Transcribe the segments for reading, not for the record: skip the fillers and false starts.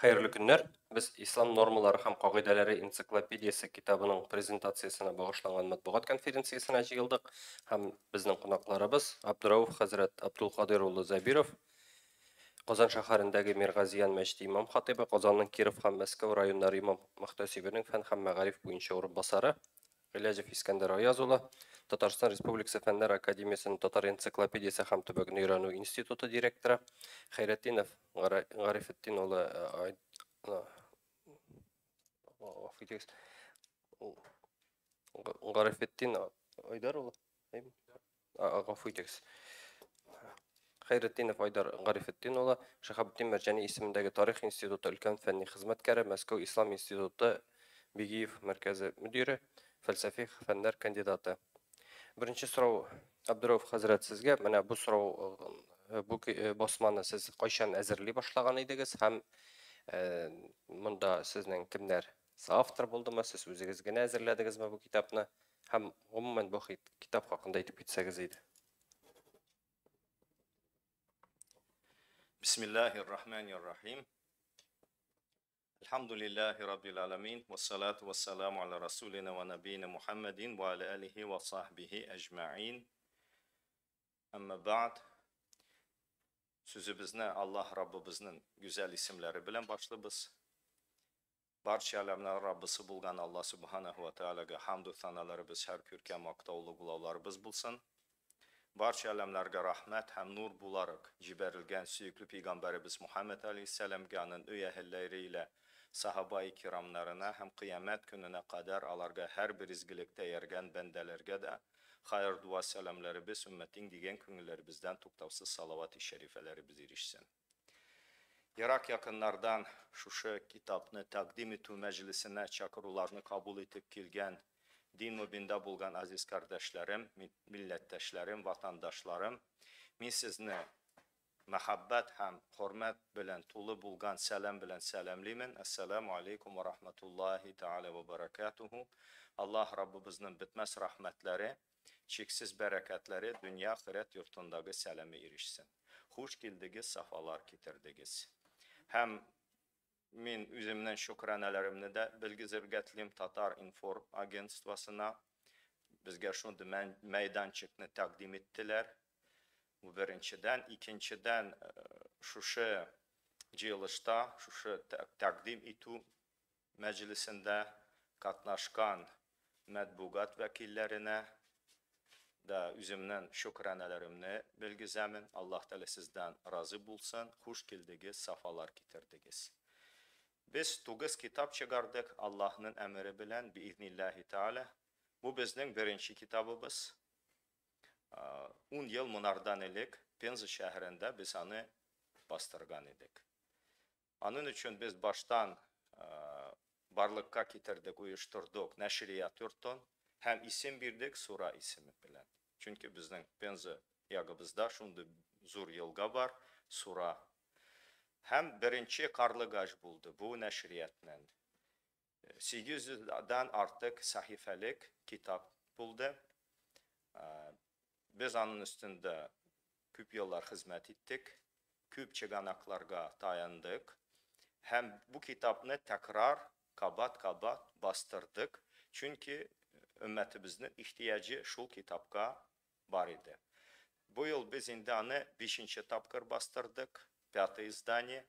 Hayırlı günler. Biz İslam Normalары һәм кагыйдәләре энциклопедиясе китабының презентациясына багышланган матбугат конференциясына җыелдык һәм безнең кунакларыбыз Абдурауф хәзрәт Абдулкадир улы Забиров, Казан шәһәрендәге Миргазиян мәчете имам хатыйбы, Казанның Киров һәм Мәскәү районнары имам мөхтәсибенең фән һәм мәгариф буенча урынбасары, Гыйләҗев Искәндәр Аяз улы, Татарстан Республикасы Фәннәр академиясенең Татар энциклопедиясе һәм төбәкне өйрәнү институты директоры, Хәйретдинов Гарифетдин улы ғафу итегез, Гарифетдин Айдар улы, ғафу итегез. Хәйретдинов Айдар Гарифетдин улы, Шәһабетдин Мәрҗани исемендәге Тарих институты өлкән фәнни хезмәткәре, Мәскәү Ислам институты Бигиев мәркәзе мөдире, фәлсәфи фәннәр кандидаты. Беренче сорау Абдурауф хәзрәт сезгә. Менә бу сорау, бу басманы сез кайчан әзерли башлаган идегез һәм монда сезнең кемнәр соавтор булдымы, сез үзегез генә әзерләдегезме бу китапны һәм гомумән бу китап хакында әйтеп китсәгез иде. Bismillahirrahmanirrahim. Elhamdülillahi Rabbil alamin. Ve salatu ve selamu ala Resulina ve Nebiyina Muhammedin ve ala alihi ve sahbihi ecma'in. Amma ba'd. Sözümüzne Allah Rabbimizin güzel isimleri bilen başlayırız. Barcha alamlar Rabbisi bulgan Allah Subhanahu ve Teala'ga hamdü sanaları biz her kürken maqtavlı qulavlarımız bulsun. Barcha alamlarga rahmet hem nur bularak ciberilgen süyüklü Peygamberimiz Muhammed Aleyhisselam'ga onun üye ehilleriyle sahaba-i kiramlarına hem kıyamet gününe kadar alarga her bir izgilikte yergen bendelerge de hayır dua selamları biz ümmetin digen künüllerimizden tuktavsız salavat-ı şerifeleri biz erişsin. Irak yakınlardan şu kitabını takdim etu meclisine çakırılarını kabul etip kilgen din mübinde bulgan aziz kardeşlerim, milletteşlerim, vatandaşlarım, min sizni muhabbet hem hürmet bilen tulu bulgan selam bilen selamlimin. Esselamu aleyküm ve rahmetullahi teala ve berekatuhu. Allah Rabbimizin bitmez rahmetleri, çeksiz bereketleri dünya ahiret yurtundaki selamı erişsin. Hoş geldiniz, safalar getirdiniz. Hem min üzümden şükranələrimni de bilgizirgetliyim Tatar Infor Agentstvasına bizge şundu meydançıkını takdim ettiler. Bu birinciden. İkinciden şu cihılışta, şu takdim etu meclisinde katnaşkan medbugat vekillerine da üzümden şükranələrimni bilgizemin. Allah Teala sizden razı bulsun. Hoş geldiniz, safalar getirdiniz. Biz 9 kitap çıkardık Allah'ın emri bilen biiznillahü teala. Bu bizning birinci kitabımız. 10 yıl munardan ilik Penza şehrinde biz onu bastırgan edik. Onun için biz baştan barlıkka getirdik, uyuşturduk, neşriyat yurtun. Hem isim birdik, sura ismi bilen. Çünkü bizning Penza yagımızda şundu zor yılga var, sura. Hem birinci karlıgaj buldu bu neşriyetle. 800'den artık sahifelik kitap buldu. Biz onun üstünde küp yıllar hizmet ettik. Küp çıganaklarga dayandık. Hem bu kitabını tekrar kabat bastırdık. Çünkü ümmetimizin ihtiyacı şu kitapka var idi. Bu yıl biz indi onu 5. tapkır bastırdık. 5 izdaniye.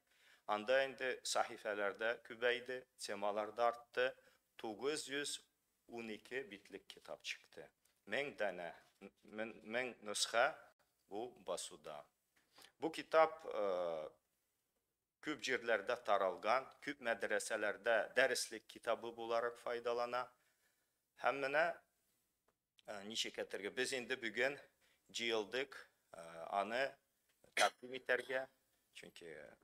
Anda indi sahifelerde kübeydi, temalarda arttı. 912 bitlik kitap çıktı. Men nüsha bu basuda. Bu kitap küp cirlerde taralgan, küp medreselerde derslik kitabı olarak faydalana. Hemine nişik etirge. Biz indi bugün cihildik, anı takdim eterge. Çünkü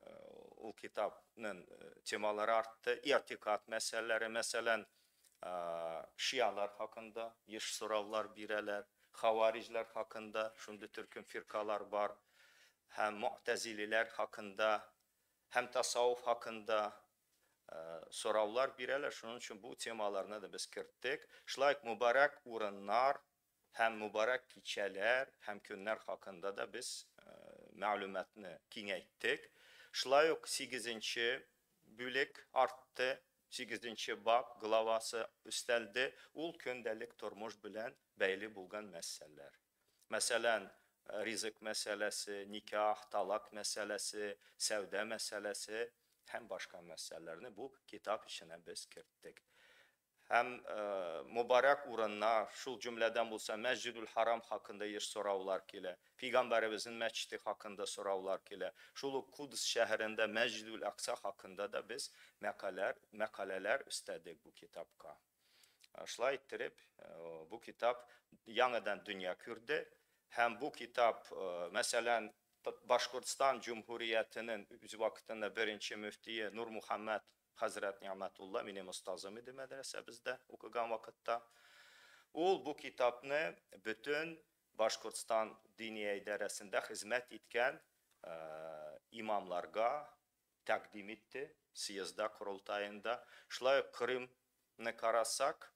o kitabın temaları arttı. İrtikat meseleleri, mesela Şialar hakkında, iş soravlar bireler, Havariciler hakkında, şimdi Türk'ün firkalar var. Hem Mu'tezililer hakkında, hem tasavvuf hakkında soravlar bireler. Şunun için bu temalarına da biz kirttik. Şlayk mübarek uğranlar, hem mübarek keçeler, hem günler hakkında da biz malumatını kengaytdik. Şlayok 8. büyük arttı. 8. bab glavası üsteldi. Ул köndəlik turmuş bilen beyli bulgan meseleler. Mesela rızık meselesi, nikah, talak meselesi, sevde meselesi hem başka meselelerini bu kitap içine biz kirttik. Hem mübarek uğruna şu cümleden bulsa Mescid-ül Haram hakkında yer soravlar ki, Peygamberimizin mescidi hakkında soravlar ki, şu Kudüs şehrinde Mescid-ül Aksa hakkında da biz makaleler istedik bu kitapka. Şla ettirip bu kitap yanıdan dünya kürdü. Hem bu kitap mesela Başkürtistan Cumhuriyeti'nin vaktinde birinci müftiyi Nur Muhammed Hazret Ni'metullah benim ustazım idi medresemizde okugan vakitte. Ol bu kitapını bütün Başkürtistan Diniye İdarəsində hizmet etken imamlarga takdim etti. Siyazda, kurultayında. Şlay Kırım'ı karasak,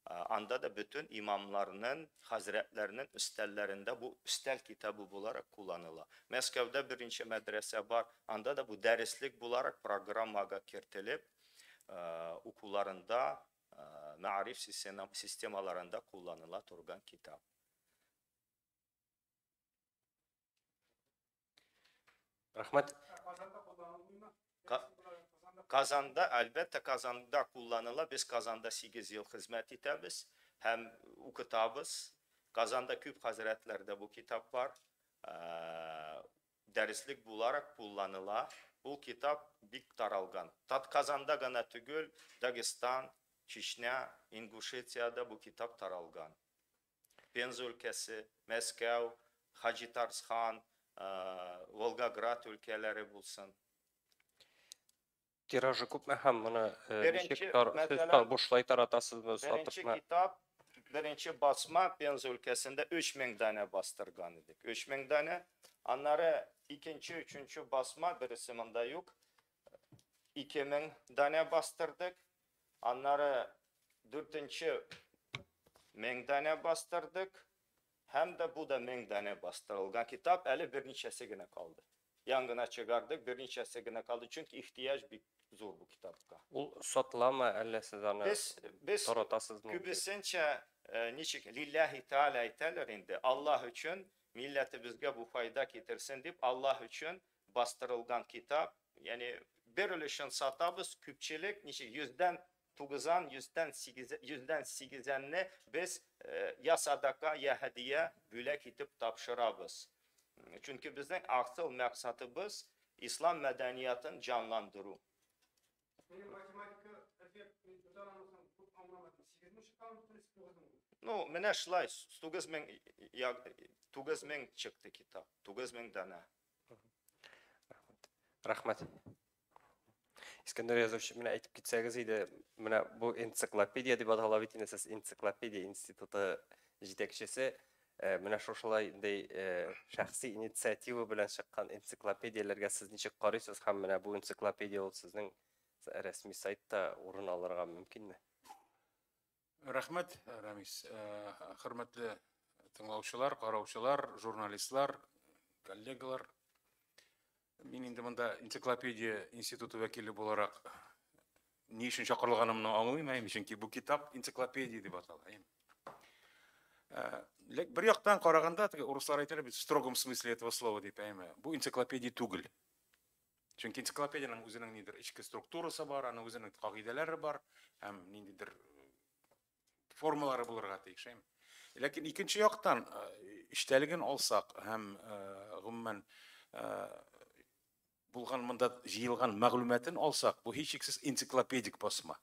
anda da bütün imamlarının, hazretlerinin üstellerinde bu üstel kitabı olarak kullanıla. Moskov'da birinci medrese var, anda da bu derslik olarak programaga kirtilip, okullarında, marif sistemalarında kullanıla turgan kitap. Rahmet. Kazanda, elbette Kazanda kullanıla. Biz Kazanda 8 yıl hizmet etimiz. Hem okutabız. Kazanda Küp Hazretlerde bu kitap var. Derslik olarak kullanıla. Bu kitap dik taralgan. Kazanda gana tügül, Dagestan, Çeşnya, İnguşetiya'da bu kitap taralgan. Penza ülkesi, Moskov, Hacitarshan, Volgograd ülkeleri bulsun. Tirajı küp mü hem bunu Birinci, boşlay taratasız mı satıp birinci mı? kitap, birinci basma Penza ülkesinde 3000 tane bastırgan idik. 3000 tane. Onları ikinci, üçüncü basma birisinde yok. 2000 tane bastırdık. Onları dördüncü 1000 tane bastırdık. Hem de bu da 1000 tane bastırılgan kitap. Eli bir neçesi güne kaldı. Yangına çıkardık, bir neçesi güne kaldı. Çünkü ihtiyaç bir zor bu kitapka. Ул satıla mı elle siz onu Biz taratasız mı? kübüsünce niçik lillahi teala iteler indi. Allah için milleti bizge bu fayda getirsin deyip Allah için bastırılgan kitap. Yani bir ölüşün satabız küpçilik niçik yüzden 8'enini biz ya sadaka ya hediye bülek itip tapşırabız. Çünkü bizim asıl maksatımız İslam medeniyetini canlandırı. Ну, мене шлай, 9000 çıktı kitap. 9000 tane. Rahmet. İskender yazıcı mene aytып ketsegиz idi. Mene bu ensiklopediya dep аталып etiniz, ensiklopediya institutu жетекчиси. Mene şoşulayday şahsi inisiativa bilen çıkkan ensiklopediyalarga siz nechе qaraysiz ham mene bu ensiklopediya ol sizning resmi saytda o'rin alırga mümkinmi? Rahmet, Ramiz. Hürmetli tыңлаучылар, караучылар, журналистлар, коллегалар. Мен инде мында энциклопедия институты вәкиле буларак ни өчен чакырылганымны аңлыйм, чөнки бу китап энциклопедия дип атала. Bir яктан караганда, урыслар әйтәләр бит в строгом смысле этого слова дип әйме. Бу энциклопедия түгел. Чөнки энциклопедиянең үзенең нидер ичке структурасы бар, аның үзенең кагыйдәләре бар, һәм ниндидер формалары булырга тиеш. Ләкин икенче яктан иштәлеген алсак һәм гомумән булган монда җыелган мәгълүматын алсак, бу һичшиксез энциклопедик басма.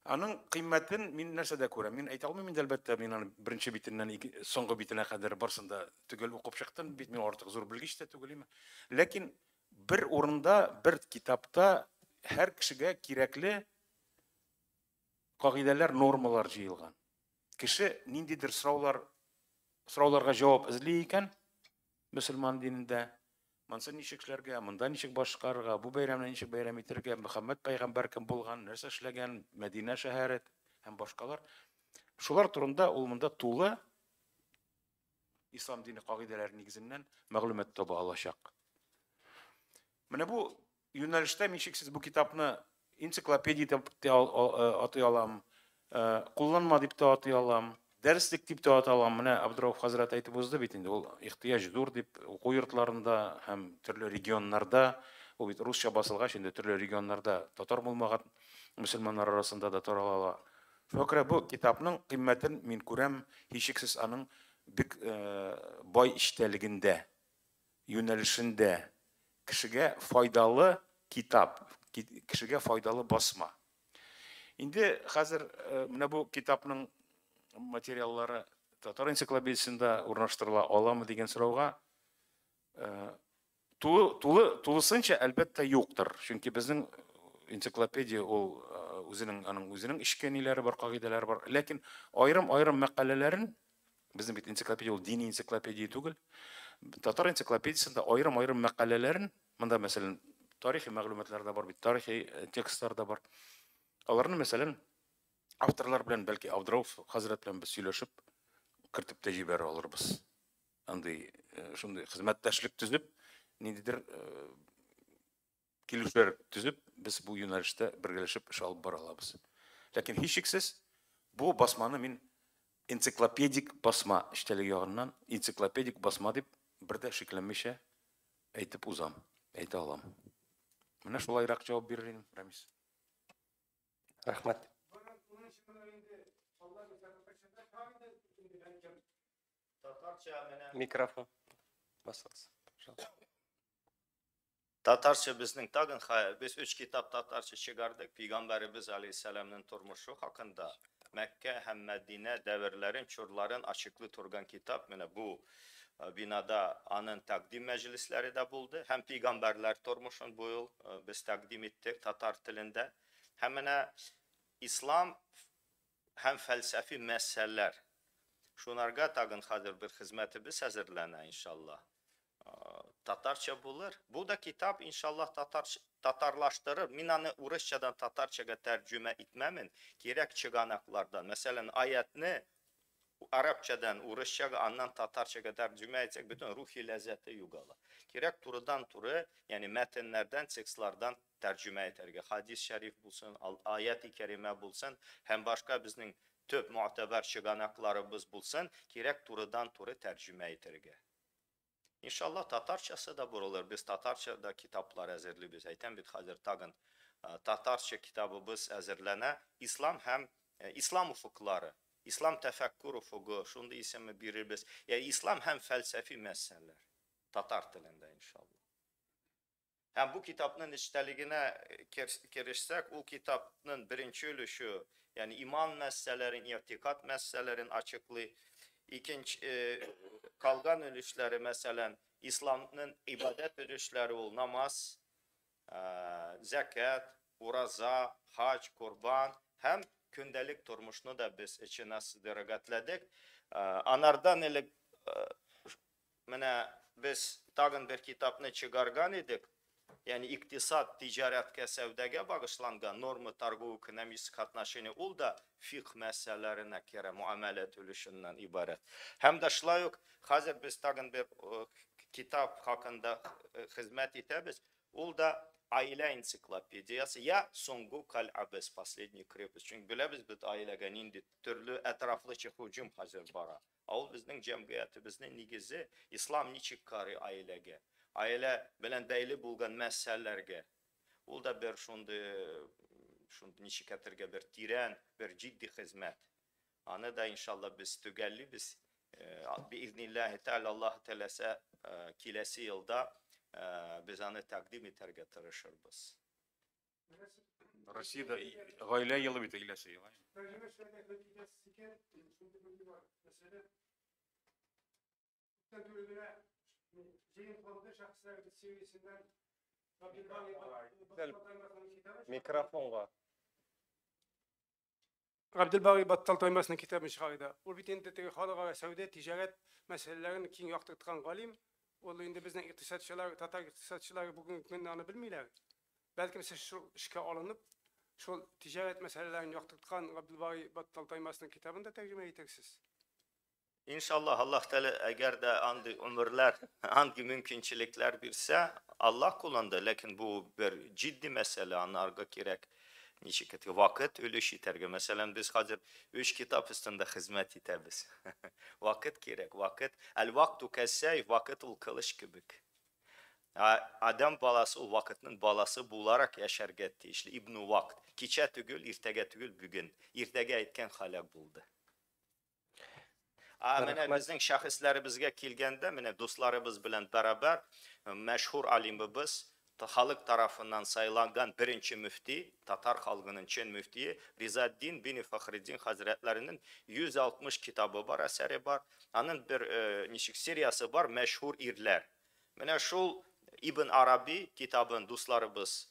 Аның кыйммәтен мин нәрсәдә күрәм? Мин әйтә алмыйм инде әлбәттә, мин аны беренче битеннән соңгы битенә кадәр барсында түгел укып чыктым, бит мин артык зур белгеч тә түгел име. Ләкин бер урында, бер китапта һәр кешегә кирәкле кагыйдәләр, нормалар җыелган. Кеше ниндидер сорауларга җавап эзли икән, мөселман динендә, монсы ничек эшләргә, монда ничек башкарырга, бу бәйрәмне ничек бәйрәм итәргә, Мөхәммәд пәйгамбәр кем булган, нәрсә эшләгән, Мәдинә шәһәре һәм башкалар. Шулар турында ул монда тулы ислам дине кагыйдәләре нигезеннән мәгълүмат таба алачак. Менә бу yönelişte min şeksiz bu kitapны ensiklopediya dep atый alam, kullanma dep de atый alam, derslik dep de atый alam. Менә Абдраuf хәзрәт әйтеп узды бит инде, ул ихтыяҗ зур дип уку йортларында һәм төрле регионнарда, ул бит русча басылгач инде төрле регионнарда татар булмаган мөселманнар арасында да тарала. Шуңа күрә бу китапның кыйммәтен мин күрәм һичшиксез аның бик бай эчтәлегендә, юнәлешендә, кешегә файдалы китап, кешегә файдалы басма. Инде хәзер менә бу китапның материаллары татар энциклопедиясендә урнаштырыла аламы дигән сорауга тулысынча әлбәттә юктыр. Чөнки безнең энциклопедия ул үзенең ишкәниләре бар, кагыйдәләре бар. Ләкин айрым мәкаләләрен, безнең бит энциклопедия ул дини энциклопедия түгел. Татар энциклопедиясендә айрым мәкаләләрен, монда мәсәлән тарихи мәгълүматлар да бар бит, тарихи текстлар да бар. Аларны мәсәлән авторлар белән, бәлки Абдраuf хәзрәт белән без сөйләшеп, кертеп тә җибәрә алырбыз. Андый шундый хезмәттәшлек төзеп, ниндидер килешүләр төзеп, без бу юнәлештә бергәләшеп эш алып бара алабыз. Ләкин һичшиксез бу басманы мин энциклопедик басма эчтәлеге ягыннан энциклопедик басма дип бер дә шикләнмичә әйтеп узам, әйтә алам. Менә шулайрак җавап бирер идем, Рамис. Рәхмәт. Mikrofon. Basınız. Tatarça bizning tagın biz 3 kitap Tatarça çıkardık. Peygamberimiz Aleyhisselam'ın turmuşu hakkında Mekke hem Medine devirlerin, çurların açıklı turgan kitap. Mene bu binada anın takdim meclisleri de buldu. Hem peygamberler turmuşun bu yıl biz takdim ettik Tatar dilinde. Hem İslam hem felsefi meseleler. Şunlarga tagın hazır bir hizmeti biz hazırlana inşallah. Tatarça bulur. Bu da kitap inşallah Tatarlaştırır. Minanı Urusçadan Tatarçaga tercüme etmemin gerek çıganaklardan. Mesela ayetini Arapçadan Urusçaga andan Tatarçaga tercüme etsek bütün ruhi lezzeti yugala. Gerek turudan turu yani metinlerden, tekstlardan tercüme eterge. Hadis-i şerif bulsun, ayet-i kerime bulsun. Hem başka bizning tüp muteber çıganaklarımız bulsun. Gerek turudan turu tercüme eterge. İnşallah Tatarçası da buralar. Biz Tatarçada kitaplar hazırlıyoruz. Ayten bit hazır tagın Tatarça kitabımız hazırlana. İslam hem İslam ufukları, İslam tefekkür ufuku, şunu da ismi bilir biz. Yani İslam hem felsefi meseleler. Tatar dilinde inşallah. Hem bu kitabın içteliğine girişsek, o kitabın birinci ölüşü, yani iman meselelerin, irtikat meselelerin açıklığı, İkinci kalgan ölüşleri mesela İslam'ın ibadet ölüşleri ol namaz, zekat, uraza, hac, kurban hem gündelik turmuşunu da biz içine sığdırgatladık. Anardan ile biz tagın bir kitabını çıkargan idik. Yani iktisat, ticaretke, sevdege bağışlangan normu targu ekonomik katnaşını ol da fiqh meselelerine kere muamelet ölüşünden ibaret. Hem de şla yok, hazır biz tagın bir kitap hakkında hizmet itebiz. Ol da aile ensiklopediyası ya Songu Kal'abes, последний крепость. Çünkü bilebiz biz ailege nindi türlü etraflı hücum hazır bara. Ol bizning cemiyetibizning negizi İslam niçik karı ailege. Aile bilen beyli bulgan meselelerge. Ol da bir şundu niçik etirge bir tiren, bir ciddi hizmet. Anı da inşallah biz tügelli biz biiznillahü teala Allah telese kilesi yılda biz anı takdim eterge tırışırız. Россияда гаилә йылы бит иләсе йыла. Mikrofonga. Abdülbari Battal Toymas'ın kitabı çıkardı. O bitende halka ve savde ticaret meselelerini kim yaktırtıkan galim. O indi bizden iktisatçılar, Tatar iktisatçıları bugün günlerini bilmiyorlar. Belki mesela şu işe alınıp şu ticaret meselelerini yaktırtıkan Abdülbari Battal Toymas'ın kitabını da tercüme edersiniz. İnşallah Allah Teala eğer de hangi ömürler, hangi mümkünçilikler birse Allah kullandı. Lakin bu bir ciddi mesele anlarga gerek. Nişiketi vakit ölüş iterge. Mesela biz hazır 3 kitap üstünde hizmet itebiz. Vakit gerek, vakit. El vaktu kessey, vakit ul kılıç gibik. Adam balası o vakitinin balası bularak yaşar gitti. İşte İbn-i Vakt. Kiçe tügül, irtege tügül bugün. İrtege etken halak buldu. Mene bizning şahıslarımızga kelganda, mene dostlarımız bilan beraber meşhur alimimiz, halk tarafından sayılan birinci müfti, Tatar halkının Çin müftiyi Rizaddin bin Fahriddin Hazretlerinin 160 kitabı var, eseri var. Onun bir nişik seriyası var, meşhur irler. Mene şul İbn Arabi kitabın dostlarımız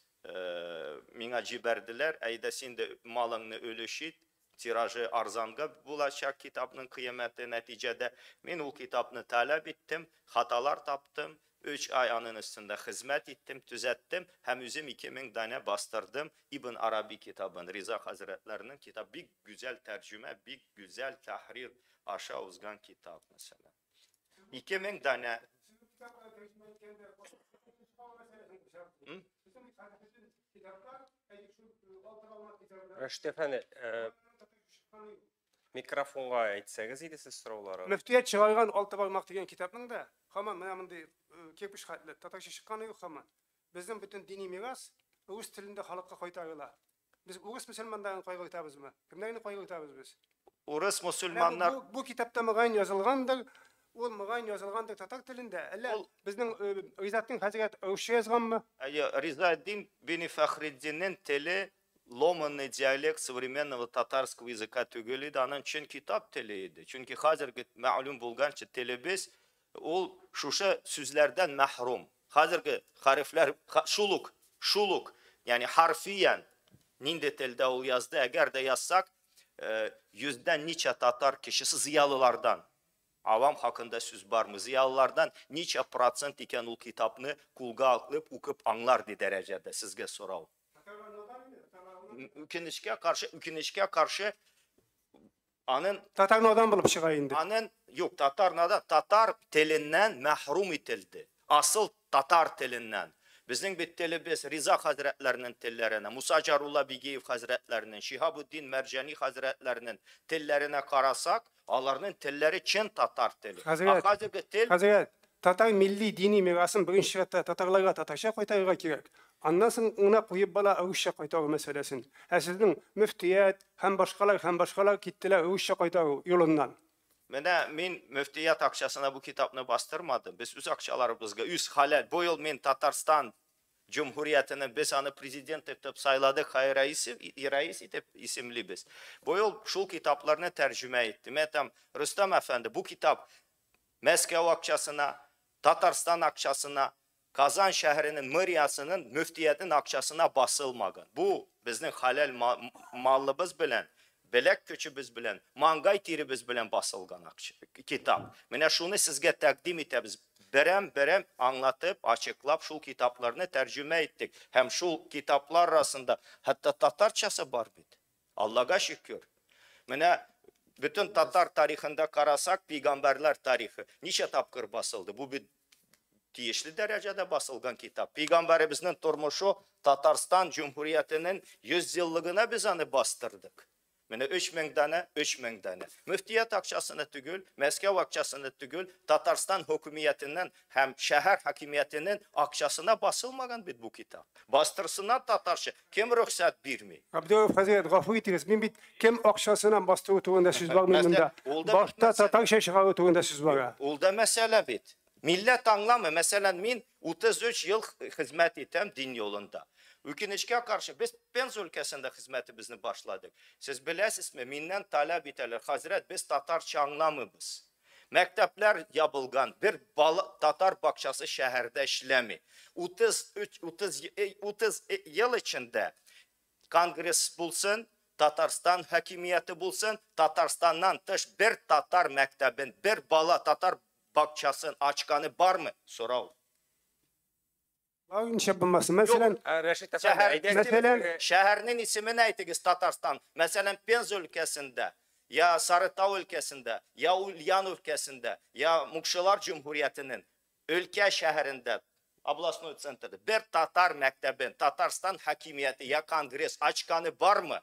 mina ciberdiler. Ayda sen de malını ölüşit. Tirajı arzanga bulaşak kitabının kıymeti neticede ben o kitabını talep ettim, hatalar taptım, 3 ay anın üstünde hizmet ettim, düzelttim, hem üzüm 2000 tane bastırdım. İbn Arabi kitabın, Rıza Hazretlerinin kitabı, bir güzel tercüme, bir güzel tahrir, aşağı uzgan kitap mesela. 2000 tane. Rashid efendi, mikrofonga aytsangiz edi siz so'rovlarni. Müftiyet çıkargan altı barmak degan kitapның da, hamma mana bunday kepmiş xatlar, tatarcha chiqqani yo'q hamma. Bizning bütün diniy meros rus tilida xalqqa qaytarila. Biz rus musulmonlarni qaytaribizmi? Kimlarni qaytaribız biz? Urus musulmonlar Bu kitapta mıgan yazılgandır. Ol mıgan yazılgandır tatar tilinde. Alla bizning Rizaddin Hazret Ruscha yazganmı? Rizaddin bin Fahriddin'in tili ломанный диалект современного татарского языка түгелиді, анан чын kitap tiliydi. Çünkü hazırki ma'lum bulgança tili biz, o şuşa sözlerden mahrum. Hazırki harfler, şuluk, yani harfiyen ninde tilde ol yazdı, eğer de yazsak, yüzden niçe Tatar kişisi ziyalılardan, avam hakkında söz var mı? Ziyalılardan niçe prosent iken o kitabını kulga alıp, okup anlar di derecede sizge soralım. Ükinişke karşı anın Tatarın adam bulup çıkayındı. Anın yok Tatar tilinden mahrum itildi. Asıl Tatar tilinden. Bizim bir tilimiz Rıza Hazretlerinin tillerine, Musa Carullah Bigiyev Hazretlerinin, Şihabuddin Mercani Hazretlerinin tillerine karasak, onların tilleri Çin Tatar tili. Hazret, Tatar milli dini mirasın birinci şirkette Tatarlara Tatarşa koytarıra gerek. Ondan sonra ona koyup bala Rusça koytarı meselesini. Sizin müftiyet hem başkalar gittiler Rusça koytarı yolundan. Men müftiyet akçasına bu kitabını bastırmadım. Biz üz akçalarımızga, üz halal. Bu yıl men Tatarstan Cumhuriyeti'nin biz anı prezident etip sayladık, reis etip isimli biz. Bu yıl şu kitaplarını tercüme ettim. Etem Rüstem Efendi bu kitap Moskova akçasına, Tatarstan akçasına, Kazan şehrinin mıriyasının müftiyetin akçasına basılmagan. Bu bizim halal mallımız bilen, belek köçübüz bilen, mangay tirimiz bilen basılgan kitap. Mene şunu sizge takdim etimiz. Berem anlatıp, açıklap şu kitaplarını tercüme ettik. Hem şu kitaplar arasında hatta Tatarçası var bid. Allah'a şükür. Mene bütün Tatar tarihinde karasak, peygamberler tarihi niçe tapkır basıldı? Bu bir tiyişli derecede basılgan kitap. Peygamberimizin turmuşu Tatarstan Cumhuriyeti'nin 100 yıllığına biz onu bastırdık. Yani 3000 tane. Müftiyet akçasını tügül, Moskova akçasını tügül, Tatarstan hükümiyetinden hem şehir hakimiyetinin akçasına basılmagan bir bu kitap. Bastırsınlar Tatarşı. Kim ruhsat birmi? Abdurrahman Hazret gafur etiniz. Ben bit kim akçasına bastığı tuğunda söz var mı? Başta Tatarşa çıkarı tuğunda söz var. Olda mesele bit. Millet anlamı. Mesela min 33 yıl hizmet ettim din yolunda. Ükinişke karşı biz Penz ülkesinde hizmetimizni başladık. Siz bilesiniz mi? Mindən talep ederler. Hazret biz Tatarça anlamımız. Mektepler yapılgan bir Tatar bakçası şehirde işlemi. 30 yıl içinde kongres bulsun, Tatarstan hakimiyeti bulsun, Tatarstan'dan dış bir Tatar mektebin, bir bala Tatar bakçasının açkanı var mı? Soralım. Var şey bulması. Mesela Rashid efendi, Şehirinin ismini aytınız Tatarstan. Mesela Penz ülkesinde ya Sarıtau ülkesinde, ya Ulyan ülkesinde, ya Mukşular Cumhuriyeti'nin ülke şehrinde, Ablastnoy Center'da bir Tatar mektebin, Tatarstan hakimiyeti ya kongres açkanı var mı?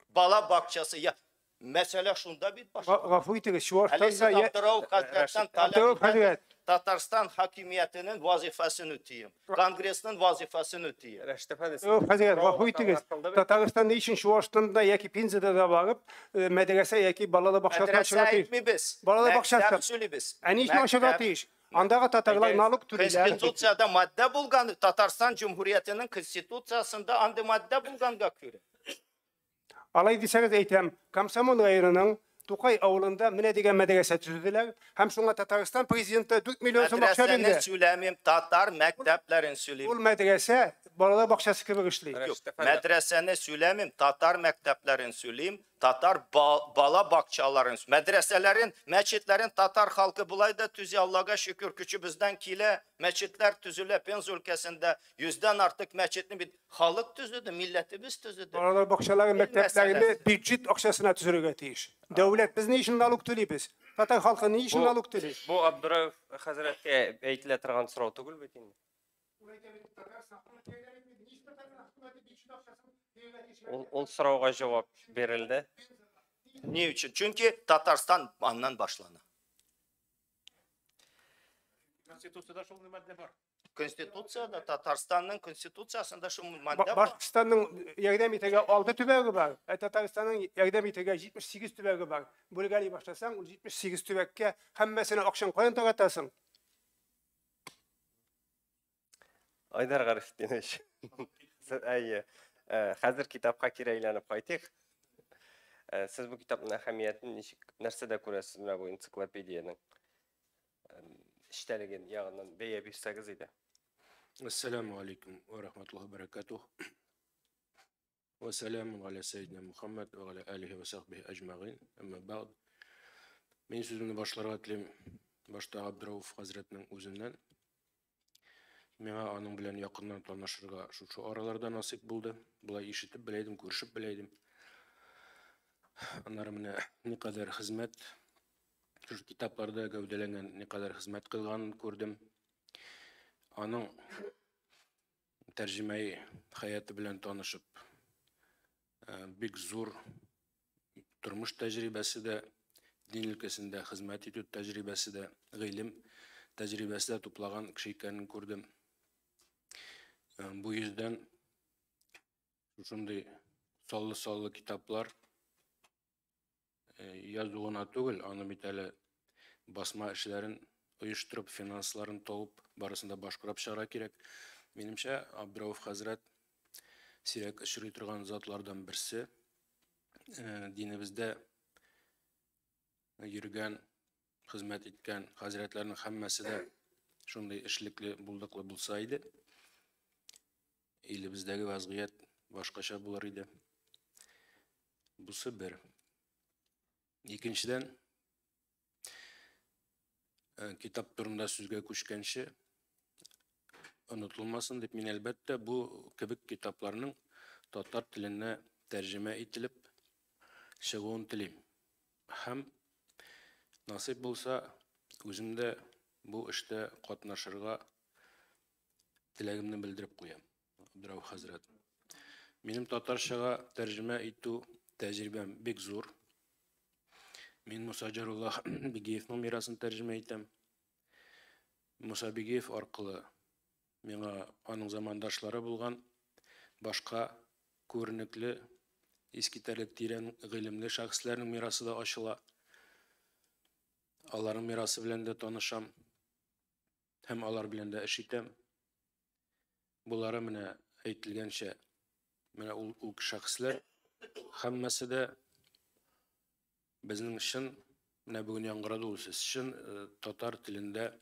Bala bakçası ya mesele şunda bir başka. Gafur itiriz. Şu Öyleyse ortamda Abdurrauf Hazret'ten talep Abdurrauf eden Hazret. Tatarstan hakimiyetinin vazifesini öteyim. Kongresinin vazifesini öteyim. Reşit Efendi, Yok Hazret, gafur itiriz. Tatarstan'da için şu ortamda yaki Pinza'da da varıp medrese yaki balalı bakşatlar Medrese çıratı. eğitimi biz. Balalı bakşatlar. Mektep sülü biz. Ani işin aşağıda iş. Andağa Tatarlar nalık türüyle. Konstitutsiyada madde bulgan, Tatarstan Cumhuriyeti'nin konstitutsiyasında andı madde bulganga göre. Alay deseniz eğitim, Komsomol rayonunun Tukay avlunda mine degen medrese tüzüdüler. Hem şuna Tatarstan prezidenti 4 milyon so'm akça Medresenin berdi. söylemeyim, Tatar mekteplerin söyleyeyim. Bu medrese balalar bakçası gibi işli. Yok, medreseni söyleyeyim, Tatar mekteplerin söyleyeyim, Tatar bala bakçaların, medreselerin, meçitlerin Tatar halkı bulayda tüzü Allah'a şükür küçü bizden kile meçitler tüzüle Penz ülkesinde yüzden artık meçitini bir halk tüzüdü, milletimiz tüzüdü. Balalar bakçaların mekteplerini meselesi. büdcet akçasına tüzürüge iş. Devlet biz ne işin nalık tülüyüz? Tatar halkı ne işin nalık tülü? Bu Abdurrauf Hazret'e eğitile turgan so'rov tugul betin. Ol so'rovga javob berildi. Ne için? Çünkü Tatarstan andan başlanı. Konstitutsiyada şol madde var. Konstitutsiyada, Tatarstan'ın konstitutsiyasında şu madde var. Başkistan'ın yerden bitege 6 tübegi var. Tatarstan'ın yerden bitege 78 tübegi var. Bulgariya başlasan o 78 tübekke hemmesine akşam koyun taratasın. Aydar Garifdinoviç. Ay, hazır kitapqa kiraylanıp qaytıq. Siz bu kitabın ahamiyetini nersede көресіз мына bu ensiklopediyanın işlerigen yağından beye birsəgiz idi. السلام عليكم ورحمة الله وبركاته وسلام على سيدنا محمد وعلى آله وصحبه أجمعين أما بعد من sözümü başlarga tileyim başta Abdurrauf Hazretinin özünden Mena anın bilen yakından tanışırga şu aralarda nasip buldu. Bulay işitip bileydim, görüşüp bileydim. Anlarım ne kadar hizmet, şu kitaplarda gövdelenen ne kadar hizmet kılganını gördüm. Anın tercümeyi hayatı bilen tanışıp big zor durmuş tecrübesi de din ülkesinde hizmet ediyor tecrübesi de ilim tecrübesi de toplagan kişilerini gördüm. Bu yüzden şunday sallı kitaplar yazduğuna tugul, anı biteli basma işlerin uyuşturup finansların tolup barısında başkurap şara kerek. Menimçe Abdurrauf Hazret sirek işiri turgan zatlardan birisi. Dinimizde yürügen, hizmet etken Hazretlerin hammasi de şunday işlikli bulduklu bulsaydı. Elimizdeki vaziyet başkaça bular idi. Busu bir. İkinciden kitap turunda sözge köşkenşi unutulmasın dep men elbette bu kebek kitaplarının Tatar tiline tercüme etilip çıgıun tileyim. Hem nasip bulsa özümde bu işte katnaşırga tilegimni bildirip koyam. Abdurrauf Hazret. Benim Tatarşaga tercüme ettiği tecrübem bek zor. Men Musa Carullah Bigiyev'nin mirasını tercüme ettim. Musa Bigiyev arkalı mena onun zamandaşları bulgan başka görünükli eski terliktiren ilimli şahısların mirası da aşıla. Onların mirası bilen de tanışam. Hem alar bilen de işitem. Bulara mene aytilgençe mene ul şahıslar hammasi de bizning için mene bugün yangırada olsa için Tatar tilinde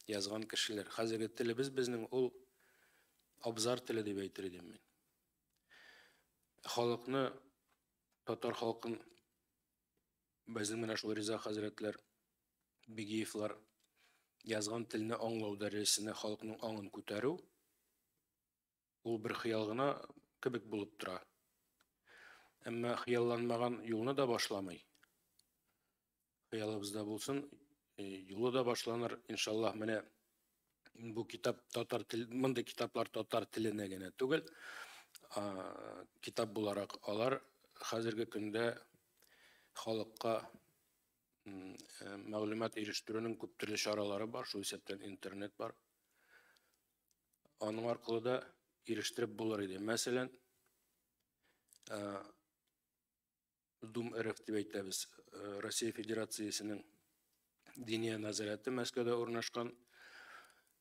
yazgan kişiler. Hazırki tilimiz bizning ul abzar tili deb aytar edim men. Halkını Tatar halkın bizning mene şu Riza Hazretler Bigiyevlar yazgan tilini anlaw derecesine halkının anın ko'taru ul bir xiyalgına kebek bulup tura. әмма хыялланмаган юлны да башламый. Хыялыбызда булсын, юлы да башланыр, иншаллах. Менә бу китап татар тел, мондай китаплар татар теленә генә түгел, китап буларак алар хәзерге көндә халыкка мәгълүмат ирештерүнең күп төрле чаралары бар, шул исәптән интернет бар. Аның аркылы да ирештереп булыр иде. Мәсәлән, Дум РФ дип әйтәбез, Россия Федерациясенең Диния назараты Мәскәүдә урнашкан.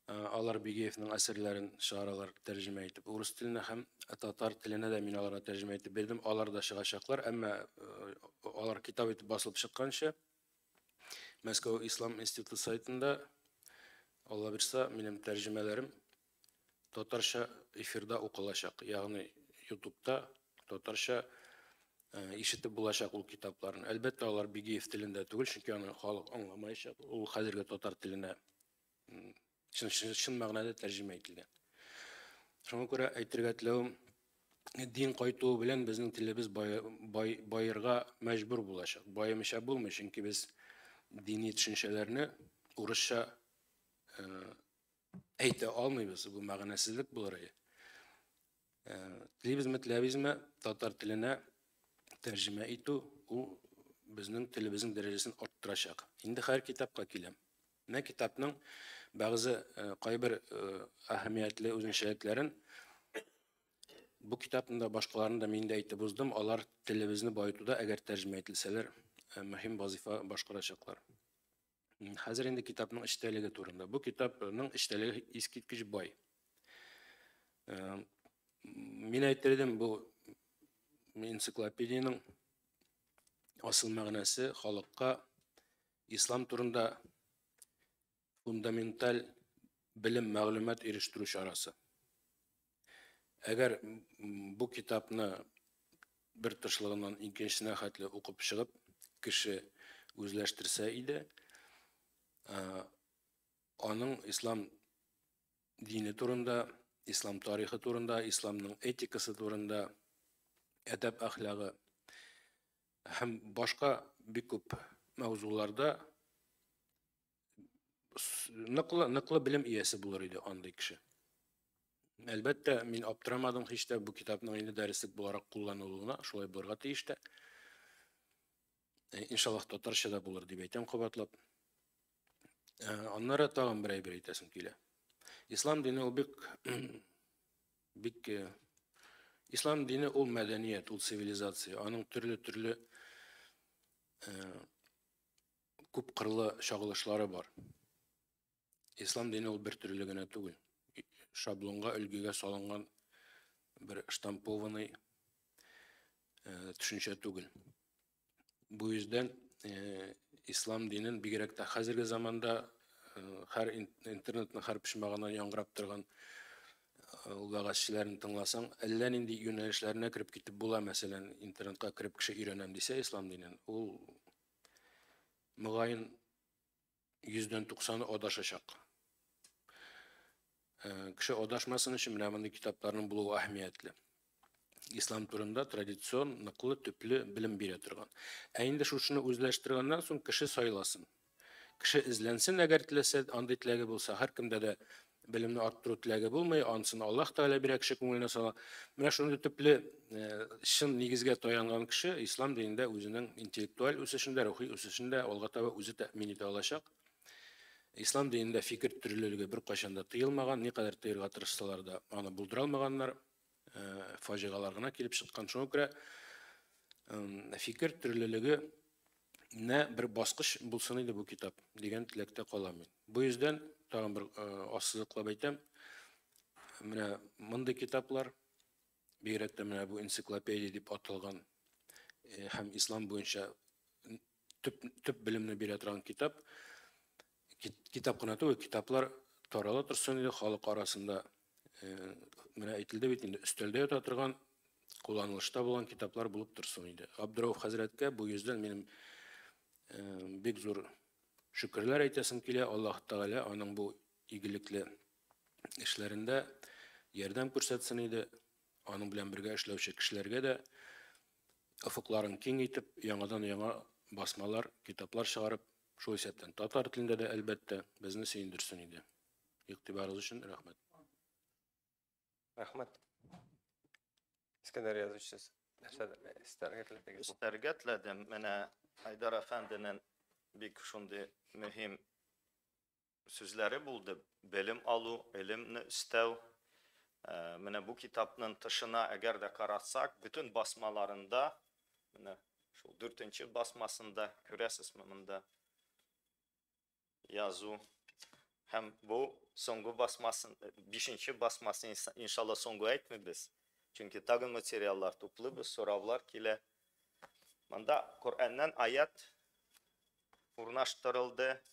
Алар Бигеевнең әсәрләрен чыгаралар тәрҗемә итеп. Урыс теленә һәм татар теленә дә мин аларга тәрҗемә итеп бирдем. Алар да чыгачаклар, әмма алар китап итеп басылып чыкканча Мәскәү Ислам институты сайтында Алла бирсә, минем тәрҗемәләрем татарча эфирда укылачак. Ягъни YouTube'та татарча ишетеп булачак ул китапларын. Әлбәттә, алар Бигеев телендә түгел, чөнки аны халык аңламаячак. Ул хәзерге татар теленә чын мәгънәдә тәрҗемә ителгән. Шуңа күрә әйтергә теләвем, дин кайтуы белән безнең телебез байырга мәҗбүр булачак. Байымыйча булмый, чөнки без дини төшенчәләрне урысча әйтә алмыйбыз. Бу мәгънәсезлек булыр иде. Телебезме, телебезме татар теленә тәрҗемә итү, ул безнең телебезнең дәрәҗәсен арттырачак. Инде һәр китапка киләм. Менә китапның бәгъзе кайбер әһәмиятле үзенчәлекләрен бу китапның да башкаларын да мин дә әйтеп уздым. Алар телебезне баетуда әгәр тәрҗемә ителсәләр, мөһим вазифа башкарачаклар. Хәзер инде китапның эчтәлеге турында. Бу китапның эчтәлеге искиткеч бай. Мин әйттердем, бу энциклопедияның асыл мәгънәсе халыкка ислам турында фундаменталь белем, мәгълүмат ирештерү чарасы. Әгәр бу китапны бер тышлыгыннан икенчесенә хәтле укып чыгып, кеше үзләштерсә иде, аның ислам дине турында, ислам тарихы турында, исламның этикасы турында, әдәп әхлагы һәм башка бик күп мавзуларда ныклы белем иясе булыр иде андый кеше. Әлбәттә, мин аптырамадым һич тә бу китапның инде дәреслек буларак кулланылуына, шулай булырга тиеш тә. Иншаллах татарча да булыр дип әйтәм кабатлап. Аннары тагын бер әйбер әйтәсем килә. Ислам дине ул бик ислам дине ул мәдәният, ул цивилизация. Аның төрле күп кырлы чагылышлары бар. Ислам дине ул бер төрле генә түгел. Шаблонга, өлгегә салынган бер штампованный төшенчә түгел. Бу yüzden ислам динен бигрәк тә хәзерге заманда һәр интернетның һәр пишмаганнан яңгырап торган ул вәгазьчеләрне тыңласаң, әллә нинди юнәлешләренә кирип китеп була. Мәсәлән, интернетка кирип кеше өйрәнәм дисә ислам динен, ул мөгаен 100-90 адашачак. Кеше адашмасын өчен менә мондый китапларның булуы әһәмиятле. Ислам турында традицион, ныклы, төпле белем бирә торган. Инде шушыны үзләштергәннән соң кеше сайласын. Кеше эзләнсен, әгәр теләсә, андый теләге булса, һәркемдә дә белемне арттыру теләге булмый, ансын Аллаһ Тәгалә бирә кеше күңеленә сала. Менә шундый төпле чын нигезгә таянган кеше ислам динендә үзенең интеллектуаль үсешендә, рухи үсешендә алга таба үзе тәэмин итә алачак. Ислам динендә фикер төрлелеге бер кайчан да тыелмаган, никадәр тыярга тырышсалар да аны булдыра алмаганнар, фаҗигалар гына килеп чыккан. Шуңа күрә фикер төрлелеге бер баскыч булсын иде бу китап дигән теләктә калам мин. Бу yüzden тагын бер ассызыклап әйтәм. Менә мондый китаплар бигрәк тә менә бу энциклопедия дип аталган һәм ислам буенча төп белемне бирә торган китап. Китап кына түгел, китаплар тарала торсын иде халык арасында. Менә әйтелде бит инде, өстәлдә ята торган, кулланылышта булган китаплар булып торсын иде. Абдурауф хәзрәткә бу yüzden минем бик зур шөкерләр әйтәсем килә. Аллаһ Тәгалә аның бу игелекле эшләрендә ярдәм күрсәтсен иде. Аның белән бергә эшләүче кешеләргә дә ufukların kengeytip, yangadan yanga basmalar, kitaplar çıkarıp, şu esetten Tatar tilinde de elbette bizni seyindirsin idi. İktibarınız için rahmet. Rahmat. İskender yazıcısı. İstergetledik. İstergetledim. Mene Haydar Efendi'nin bir şundi mühim sözleri buldu. Bilim alu, ilimni istev. Mene bu kitabın dışına eğer de karatsak, bütün basmalarında, mene şu 4. basmasında, Küres isminde yazı. Hem bu songu basmasın, 5. basması inşallah songu etmi biz. Çünkü tagın materyallar toplu, biz soravlar kile. Manda Kur'an'dan ayet urnaştırıldı.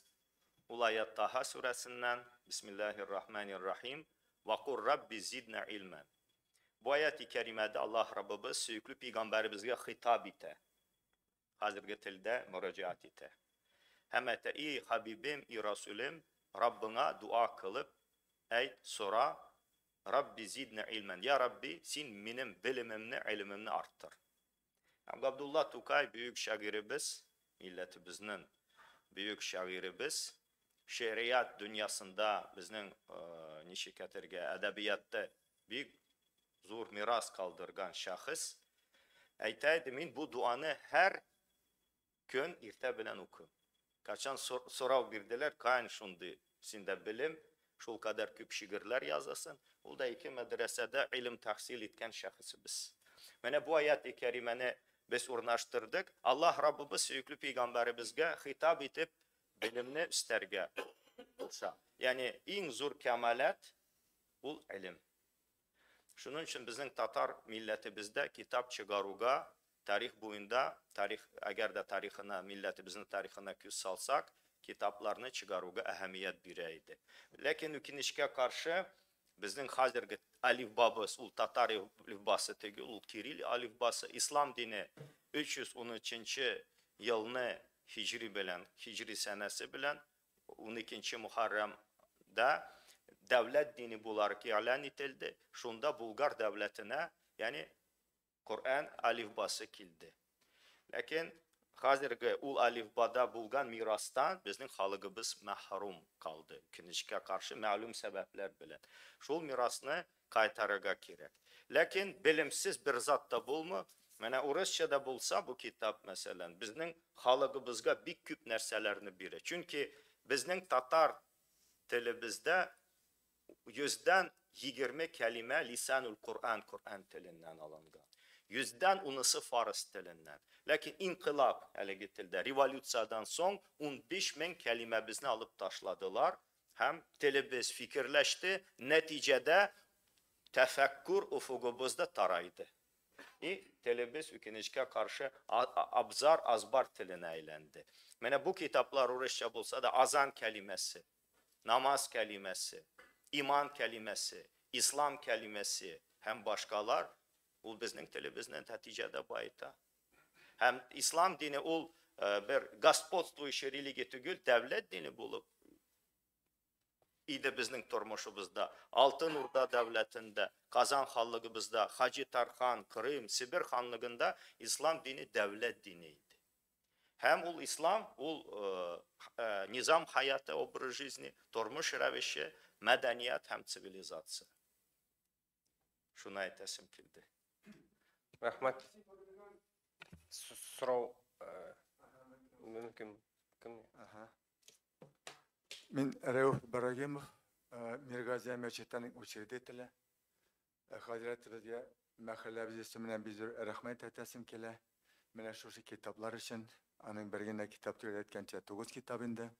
Ul ayet Taha suresinden Bismillahirrahmanirrahim. Ve kur Rabbi zidna ilmen. Bu ayet-i kerimede Allah Rabbimiz süyüklü peygamberimizge hitap ite. Hazırgı tilde müracaat ite. Hem ete ey Habibim, ey Resulüm, Rabbına dua kılıp, ey sora, Rabbi zidna ilmen. Ya Rabbi, sen benim bilimimni, ilimimni arttır. Abdullah Tukay büyük şairimiz, milletimizin büyük şairimiz, şeiriyat dünyasında bizning nişikaterge edebiyatta büyük zor miras kaldırgan şahıs. Aytaydı men bu duanı her gün irte bilen oku. Kaçan sorav birdiler, kayn şundi sinde bilim, şul kadar küp şiirler yazasın. O da iki medresede ilim tahsil etken şahısı biz. Mene bu ayet-i kerimeni biz urnaştırdık. Allah Rabbimiz süyüklü peygamberimizge hitap etip bilimni isterge olsa. Yani en zor kemalet bu ilim. Şunun için bizim Tatar milletimizde kitap çıgaruga tarih boyunda, eğer de tarihine, milletimizin tarihine küs salsak, kitaplarını çıgaruga ehemmiyet bireydi. Lakin ükinişke karşı bizim hazırgı alifbabısı, ul Tatar alifbası tegi, ul Kiril alifbası, İslam dini 313. yılını Hicri bilen, Hicri senesi bilen, 12. Muharrem'da devlet dini bularki ilan etildi. Şunda Bulgar devletine, yani Kur'an alifbası kildi. Lakin hazırgı ul alifbada bulgan mirastan bizim halkımız mahrum kaldı. Kinişke karşı malum sebepler bilen. Şul mirasını kaytarıga gerek. Lakin bilimsiz bir zatta bulmu? Mene Rusça'da bulsa bu kitap mesela bizim halkımızga bir küp nerselerini biri. Çünkü bizim Tatar tilimizde 120 kelime lisanul Kur'an tilinden alıngan. 10'sı Fars tilinden. Lakin inkılap hele getildi. Revolüsiyadan son 15.000 kelime bizni alıp taşladılar. Hem tilimiz fikirleşti. Neticede tefekkür ufugumuzda taraydı. Tilimiz ükinişke karşı azbar tiline eğlendi. Mene bu kitaplar Rusça bulsa da azan kelimesi, namaz kelimesi, iman kelimesi, İslam kelimesi hem başkalar ul bizning tilimizden neticede bayta. Hem İslam dini ul bir gospodstvo işeriliği tügül devlet dini bulup idi bizning turmuşumuzda, Altın Urda devletinde, Kazan Xanlığımızda, Hacı Tarxan, Kırım, Sibir Xanlığında İslam dini devlet diniydi. Hem ul İslam, ul nizam hayatı, obraz жизни, turmuş rəvişi, medeniyet hem sivilizasiya. Şuna etesim kildi. Rahmat. Sorau mümkün. Мен Раuf Барагимов, Миргазия Мечетаның учредителі. Hazretlerimize мәхәлләбез исеменнән biz рәхмәт әйтәсем килә. Менә шушы китаплар өчен, аның бергенә китап төредәткәнчә 9 китап инде.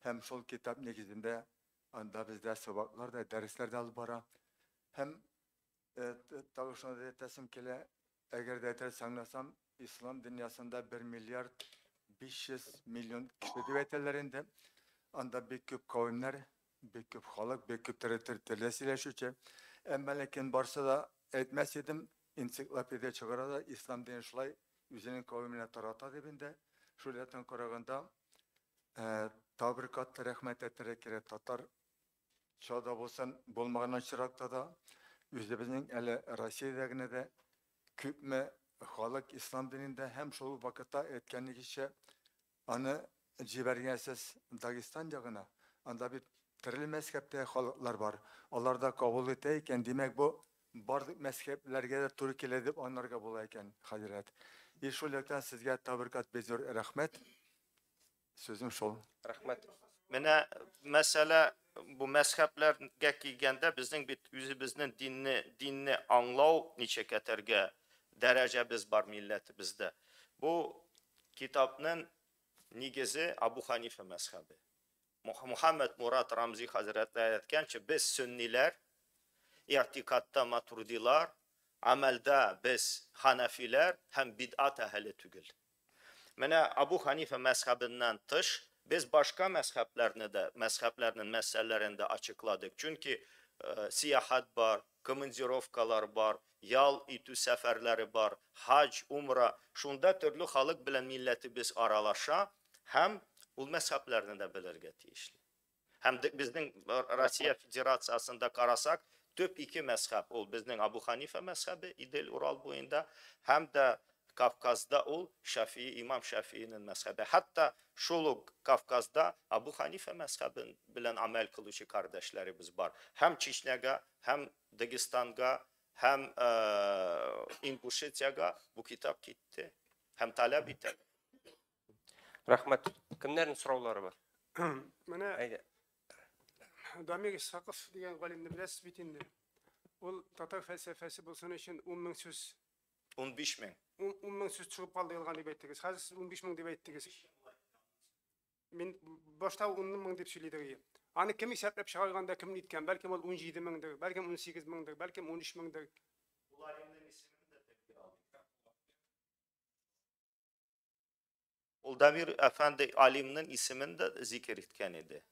Һәм шул китап нигезендә анда бездә сабаклар да, дәресләр дә алып бара. Һәм тагы шуны да әйтәсем килә, әгәр дә әйтер саңласам, İslam dünyasında 1 milyar 500 milyon kişi diye әйтәләр инде. Anda bir küp kavimler, bir küp halk, bir küp türlesileşiyor. Ama lakin varsa da etmezseydim, ensiklopediya çıkara da İslam dini şulay üzerinin kavimine tarata dibinde. Şulayatın korağında tabrikat rahmet ettirek kere Tatar çağda bolsan bolmağına çırakta da yüzde bizning Rusya'dagine de küp me Halk İslam dininde hem şu vakitte etkenlik işe anı cibergensiz Dagestan yağına anda bir türlü mezhepte halklar var. Onlar da kabul eteyken demek bu bardık mezheplerge de Türkiye'de edip onlarga bulayken Hazret. İşulekten sizge tabrikat bezir rahmet. Sözüm şol. Рахмәт. Менә мәсьәлә bu mezheplerge kilgəndə bizning özümüzün dinni anlау neçə kətərgə dərəcəmiz var millətimizdə. Bu kitabның nigizi Abu Hanife mezhebi. Muhammed Murad Ramzi Hazretleri aytgan ki biz sünniler, i'tiqadda maturidilar, ameldə biz Hanefiler hem bid'at ehli tügül. Mənə Abu Hanife mezhebindən tış biz başka mezheplerinin meselelerinde açıkladık. Çünkü siyahat var, komandirovkalar var, yal itü seferleri var, hac, umra. Şunda türlü halk bilen milleti biz aralaşa hem bu mezheplerini de bilirge tiyişli. Hem de bizden Rusya Federasyası'nda karasak tüp iki mezhep ol. Bizden Abu Hanife mezhebi İdil Ural boyunda hem de Kafkas'da ol İmam Şafii'nin mezhebi. Hatta şuluk Kafkas'da Abu Hanife mezhebin bilen amel kılıcı kardeşlerimiz var. Hem Çeçne'ga hem Dagestan'ga hem İnguşetyaga bu kitap gitti. Hem talep etti. Рахмәт. Кемнәрнең сораулары бар? Менә Әйдә. Дамир Исхаков дигән галимне беләсез бит инде. Ул татар фәлсәфәсе булсын өчен 10 мең сүз 15 bin. 10 мең сүз чыгып калды ялган дип әйттегез. Хәзер сез 15 мең дип әйттегез. Мин башта 10 мең дип сөйләдегез. Аны кем исәпләп чыгарганда кем әйткән? Бәлкем ул 17 меңдер, бәлкем 18 меңдер, бәлкем 13 меңдер. Uldamir Efendi aliminin ismini de zikretken idi.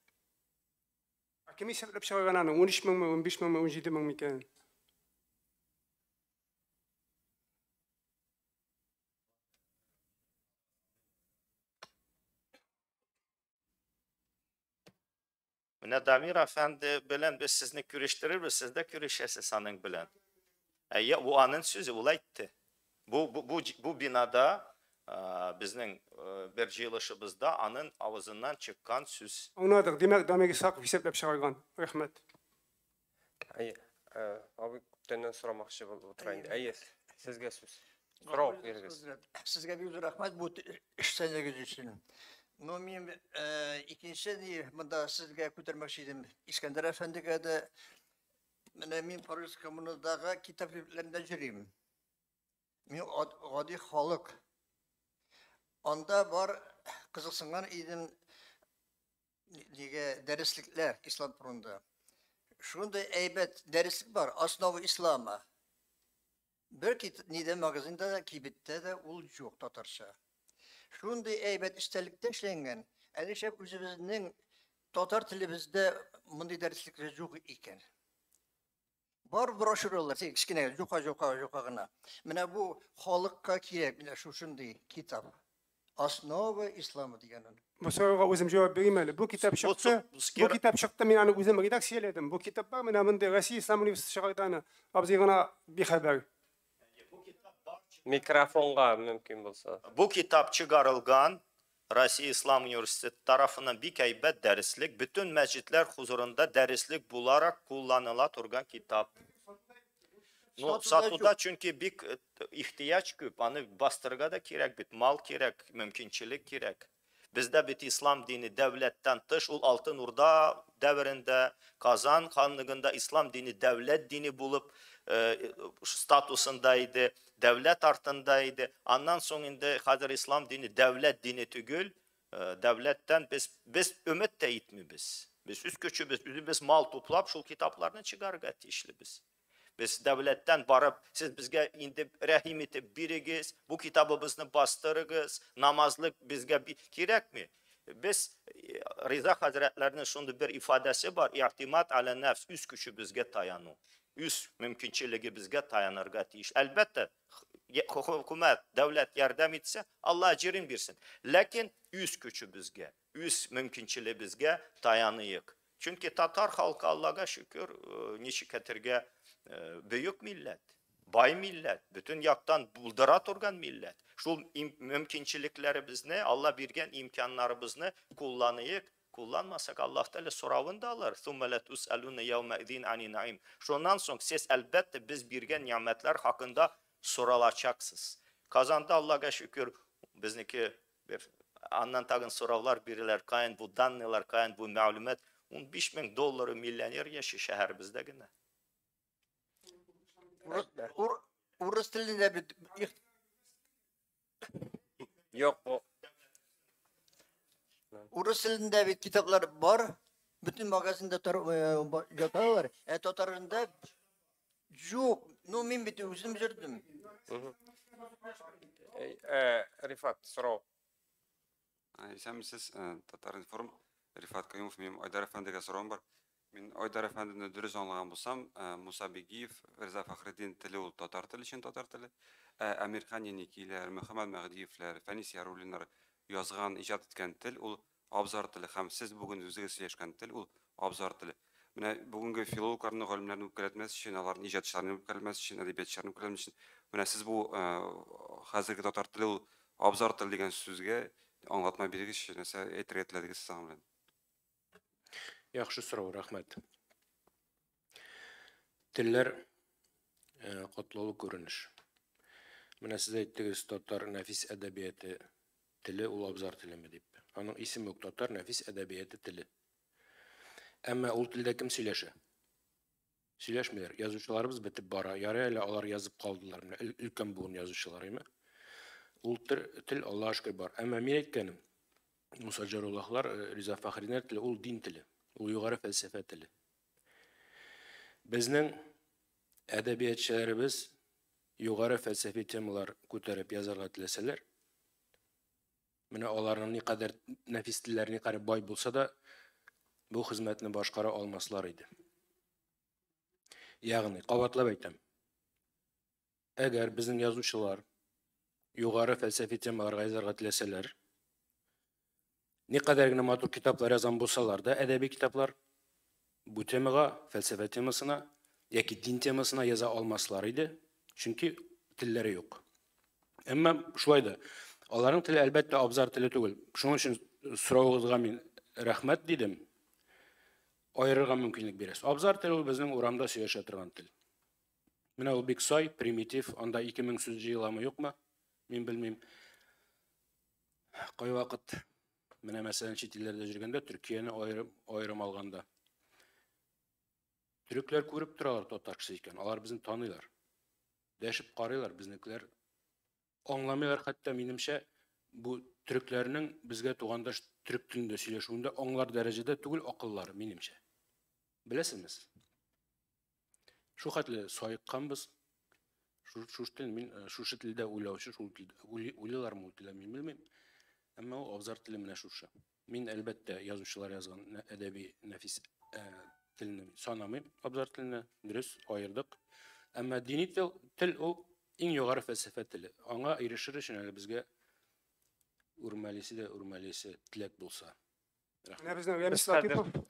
Кем исәпләп чыгарган аны? 13 меңме, 15 меңме, 17 меңме икән? Mine Damir Efendi bilen biz sizni görüştürür ve siz de görüşesiz anın bilen. Ya bu anın sözü ulayttı. Bu binada bizning bir jilishimizda anın ağzından çıkan söz. Аңладык. Демәк, Дамир Исхаков исәпләп чыгарган. Рәхмәт. Әйе. Абый күптәннән сорамакчы булып утыра инде. Әйе. Сезгә сүз. Сорау бирегез. Sizge bir rahmet bu iş seneniz için. Mümin ikinci diye bunda sizge götürmek istedim. İskender Efendi'ye de min Paris Komünü'ndeki kitap evlerinde jüriyim. Min adi halk. Onda var kızılsıngan idim diye derslikler İslam kurunda. Şunda eybet derslik var. Asnavı İslam'a. Belki nide magazinde de kibitte de ul yok Tatarça. Şunda eybet istelikte işlengen. Elişep üzümüzün Tatar tilimizde bunday derslikler yok iken. Var broşürler, kichkina jo'qa. Mana bu xalqqa kerak, mana shu shunday kitap. Asnova İslamı deganin. Bu soruga o'zim javob berayman. Bu kitap chiqdi. Bu kitap chiqdi, men ani o'zim redaksiyaladim. Bu kitap bor, mana bunda Rossiya Islom universiteti chiqargani. Abzig'ana bexabar. Mikrofonga mümkün bulsa. Bu kitap çıkarılgan Rusya İslam Üniversitesi tarafından bir kaybet derslik, bütün mescitler huzurunda derslik bularak kullanıla turgan kitap. Satıda çünkü bir ihtiyaç köp, anı bastırga da gerek, bit mal gerek, mümkünçilik gerek. Bizde bit İslam dini devletten tış, ul Altın Urda devrinde, Kazan Hanlığında İslam dini devlet dini bulup statusundaydı, devlet artındaydı. Ondan sonunda hazır İslam dini devlet dini tügül, devletten biz ümit de itmi biz. Biz üst köçü biz mal tutlap şu kitaplarını çıkarga işli biz. Biz devletten varıp siz bizge indi rahim etip birigiz, bu kitabımızı bastırırız, namazlık bizge gerek mi? Biz Rıza Hazretlerinin şunda bir ifadesi var, i'timat ala nefs, üst gücü bizge tayanı. Üst mümkünçiliği bizge tayanırga iş. Elbette hükümet, devlet yardım etse Allah cirin birsin. Lakin üst gücü bizge, üst mümkünçiliği bizge tayanıyık. Çünkü Tatar halkı Allah'a şükür, nişiketirge büyük millet. Bay millet, bütün yaktan buldara turgan millet. Şul mümkünçiliklerimizni, Allah bergen imkanlarımızı kullanıyık. Kullanmasak Allah Teala soravını da alır. Thumma la tus'aluna yawma idin ani naim. Şundan sonra siz elbette biz bergen nimetler hakkında soralacaksınız. Kazandı Allah'a şükür bizniki bir andan tagın soravlar biriler kayın bu danneler kayın bu malumat 15.000 doları milyoner yaşı şehrimizde gene. Urus tilinde bir Yok bu. Urus tilinde bir kitaplar var. Bütün magazinde var. Totarında yok. No min biti uzun sürdüm. Rifat, sorov. Siz Tatar Inform Rifat Kayumov benim Aydar Efendi'ye sorum var. Min Aydar Efendi'ni dürüst anlayan bulsam Musa Begiyev, Rıza Fakhreddin tili ol Tatar tili için Tatar tili. Amerikan yenikiler, Muhammed Mağdiyevler, Fenis Yarulinler yazgan, icat etken til ol abzar tili. Hem siz bugün üzeri sileşken til ol abzar tili. Mine bugünkü filologlarını, galimlerini ukretmesi için, onların icatçılarını ukretmesi için, edebiyatçılarını ukretmesi için. Mine siz bu hazırki Tatar tili ol abzar tili degen sözge anlatma birigiz, nese etirgetledigiz sağlamlayın. Yaxşı sorau, rahmet. Tiller qotlolu görünüş. Mine size ettiğiniz Tatar nefis edebiyatı tili ul abzar tilimi deyip. Onun isim yok Tatar nefis edebiyatı tili. Ama ul tilde kim söyleşe? Söyleşmeler. Yazıcılarımız bitip bara. Yarayla alar yazıp kaldılar. Ülken buğun yazıcılarıyım. Ул til Allah'a şükür var. Ama min etkenim Musa Carullahlar, Rıza Fakhri'nin tili, ul din tili, ul yukarı felsefe tili. Bizning edebiyatçılarımız yukarı felsefi temalar ko'tarib yazarga tilasalar, mana ularning ne kadar nefis tillari ne kadar boy bo'lsa da bu xizmatni boshqara olmaslar edi. Ya'ni qavatlab aytam. Agar bizning yozuvchilar yukarı felsefi temalarga yazarga tilasalar, ne kadargina matur kitaplar yazan bulsalar da edebi kitaplar bu temaga, felsefe temasına, yoki din temasına yaza olmaslarıydı. Çünkü tilleri yok. Ama şuayda, onların tili elbette abzar tili tugul. Şunun için soravыңызga men rahmet dedim. Ayırırga mümkünlük beresiz. Abzar tili bizning uramda söyleshe turgan til. Mine ul bek soy, primitiv, anda 2000 söz yığılamı yok mu? Men bilmeyim. Koy vakit mine mesela chet illerde жүргенде Türkiye'ni ayırım alganda. Türkler көрүп туралар Tatar киши ekan. Алар bizни tanıylar. Deşip qaraylar biznikiler. Anlamıyorlar hatta menimçe bu Türklerinin bizge tuğandaş Türk tilinde söyleşuunda onlar derecede tugul akılları menimçe. Bilesiniz. Şu hatlı soyuqqan biz şu tilde uylauçu, şu tilde uylular mı tilde men bilmem. Ama o abzar tili mine şuşa. Men elbette yazıcılar yazgan edebi nefis tilini sanamayım. Abzar tilini dürüst ayırdık. Ama dini til o en yukarı felsefe tili. Ona erişir için bizge urmalisi tilek bulsa.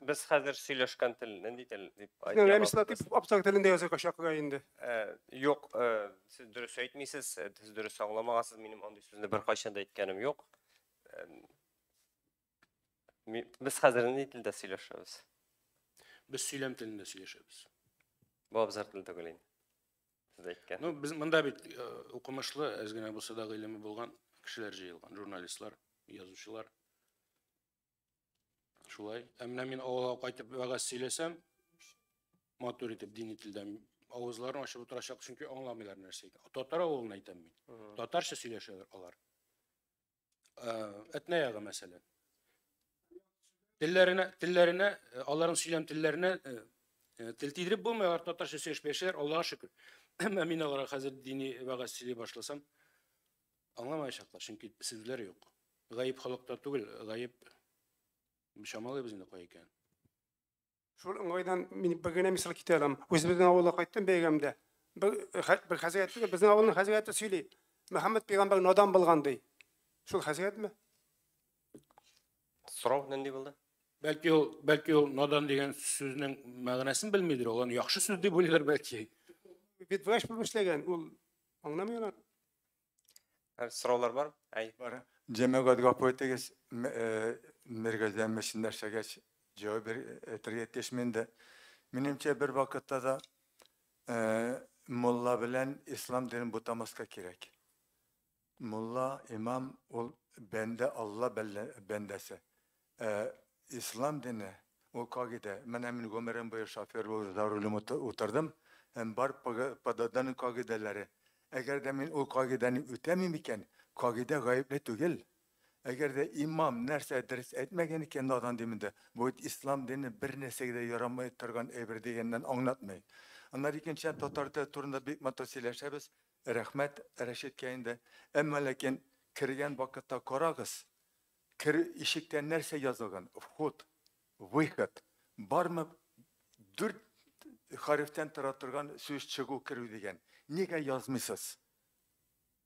Biz hazır söyleşken til ne til deyip Remis Latif abzar tilinde yazarga şakıra indi. Yok, siz dürüst aytmıysiz, siz dürüst anlamağasız, benim onday sözünde bir kaçanda etkenim yok. Biz hazır ne tilde söyleşiyoruz? Biz söylem tilinde söyleşiyoruz. Bu abzar tilde güleyim. Siz aytken. No, biz mında bir okumaşlı, ezgine bulsa da ilimi bulgan kişiler jeyilgan, jurnalistler, yazıcılar. Şulay. Emine men oğula qaytып vaga söylesem, matur etip dini tilden ağızlarını açıp oturacak çünkü anlamıyorlar nerseydi. Tatar oğlunu aytam men. Tatarça söyleşiyorlar olar. Etne yağı mesela. Tillerine, onların söylem tillerine til tidirip bulmuyorlar, Tatarça söyleşmeşler, Allah'a şükür. Ama men olarak hazır dini vaga söyleye başlasam, anlamayacaklar çünkü sözleri yok. Gayip halkta tugul, gayip Şamalı bizimle koyarken. Şol ыңгайдан мен бергене мисал ките алам. Өзбүздүн авылга кайттым бегемде. Bir hazretli bizning avulning hazreti söyley. Muhammed peygamber nodan bulgan dey. Şol hazret mi? Sorov ne buldu? Belki o nadan degen sözünün ma'nosini bilmeydir. Olan yaxşı söz deb o'ylar belki. ветврач булып эшләгән, ул аңламыйлар. Sorular var mı? Ay. Var. Cemiyet gapoyteges merkezden meşinler şegeç cevap yetişmende. Menimçe bir vakitte da mulla bilen İslam dinin butamaska gerek. Mulla, imam, ol bende Allah bendesi. İslam dini o kagide. Ben emin Gomer'in bu şoför olur darulum oturdum. Hem bar padadanın kagideleri. Eğer demin o kagideni ötemim iken kagide gayble tügel. Eğer de imam nerse ders etmegen iken adam deminde bu İslam dini bir nesegde yaramay turgan eber degenden anlatmay. Onlar ikinci totarta turunda büyük matosileşebez. Rahmet Reşit kayında. Emma lekin kirgen vakitte korağız. Kir işikten nerse yazılgan. Hut, vihkat. Var mı 4 harften taratırgan söz çıgı kirü degen. Niye yazmışsınız?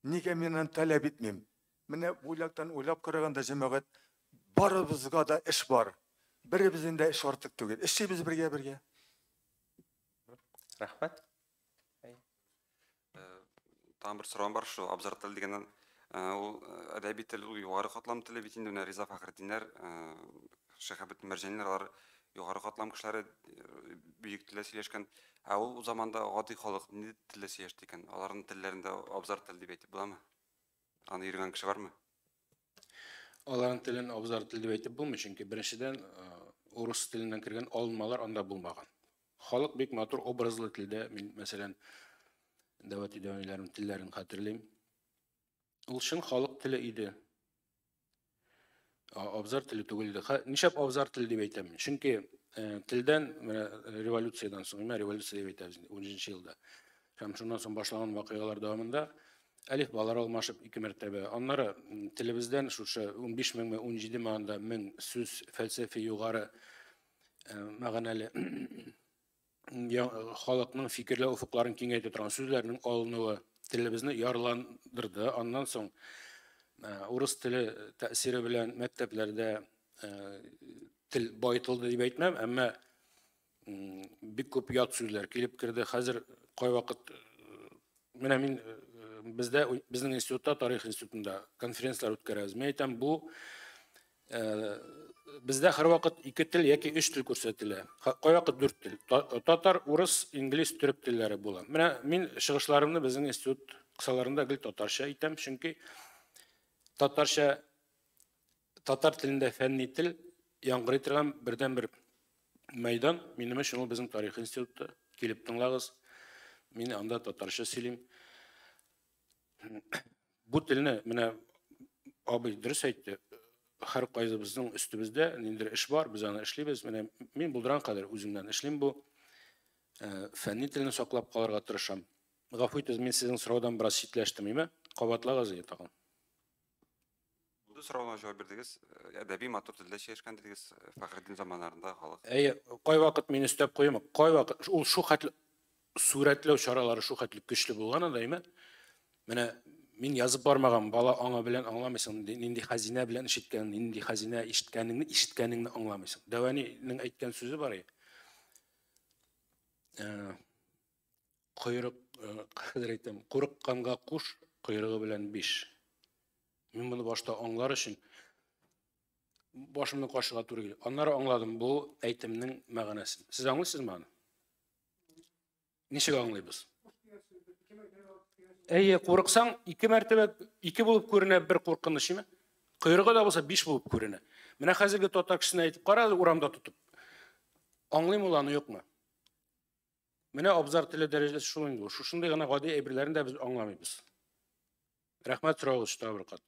Niye menen talep etmeyim? Mene uylaktan uylap karaganda cemaat barımızga da iş var. Birimizin de iş artık tügel. İşi biz birge. Rahmet. Tam bir sorum var şu abzar til degenden ул әдәби тел ул югары катлам теле бит инде Риза Фахретдиннәр, Шәһәбет Мәрҗәннәр алар югары катлам кешеләре бөек телдә сөйләшкән. Ул заманда гади халык ни телдә сөйләште икән? Аларның телләрендә абзар тел дип әйтеп буламы? Аны йөргән кеше бармы? Аларның телен абзар тел дип әйтеп булмый, чөнки беренчедән урыс теленнән кергән алынмалар анда булмаган. Халык бик матур образлы телдә, мин мәсәлән дәват идәнләрнең телләрен хәтерлим. Ул шын халык теле иде. Абзар теле түгел иде. Нишәп абзар тел дип әйтәм? Чөнки телдән революциядан соң, революция дип әйтәбез 10 елда. Һәм шуннан соң башлаган вакыйгалар дәвамында әлифбалар алмашып 2 мәртәбә. Аннары телебездән шушы 15 мең 17 меңдә 1000 сүз фәлсәфи югары мәгънәле халыкның фикерләү уфукларын киңәйтә торган сүзләрнең алынуы телебезне ярландырды. Аннан соң урыс теле тәэсире белән мәктәпләрдә тел байтылды дип әйтмәм, әмма бик күп ят сүзләр килеп керде. Хәзер кай вакыт менә мин безнең институтта, тарих институтында конференциялар үткәрәбез. Мен әйтәм, бу бездә һәр вакыт 2 тел яки 3 тел күрсәтелә. Кай вакыт 4 тел. Татар, урыс, инглиз, төрек телләре була. Менә мин чыгышларымны безнең институт кысаларында гел татарча әйтәм, чөнки татарча татар телендә фәнни тел яңгырый торган бердән-бер мәйдан. Минем өчен ул безнең тарих институты. Килеп тыңлагыз. Мин анда татарча сөйлим. Бу телне менә абый дөрес әйтте. Һәр кайсы безнең өстебездә ниндидер эш бар, без аны эшлибез. Менә мин булдырган кадәр үземнән эшлим бу. Фәнни телне саклап калырга тырышам. Гафу итегез, мин сезнең сораудан бераз читләштемме? Кабатлагыз тагын. Бу сорауга җавап бирдегез. Әдәби матур телдә сөйләшкән дидегез Фахретдин заманнарында халык. Кай вакыт мин өстәп куймы? Кай вакыт ул шу хәтле сурәтләү чаралары шу хәтле көчле булган анда, әйме? Менә мин язып бармаган бала аңа белән аңламыйсың, нинди хәзинә белән ишеткән, нинди хәзинә ишеткәнеңне аңламыйсың. Дәванинең әйткән сүзе бар иде. Койрык, хәзер әйтәм, курыкканга куш, койрыгы белән 5. Мин моны башта аңлар өчен башымны кашыга туры килде. Аннары аңладым бу әйтемнең мәгънәсен. Сез аңлыйсызмы аны? Ничек аңлыйбыз? Курыксаң 2 мәртәбә 2 булып күренә, бер куркынычмы? Койрыгы да булса 5 булып күренә. Менә хәзерге татар кешесенә әйтеп кара, урамда тотып. Аңлыймы ул аны, юкмы? Менә абзар теле дәрәҗәсе шул инде. Шушындай гына гади әйберләрен дә без аңламыйбыз. Рәхмәт сорагыз табыр кат.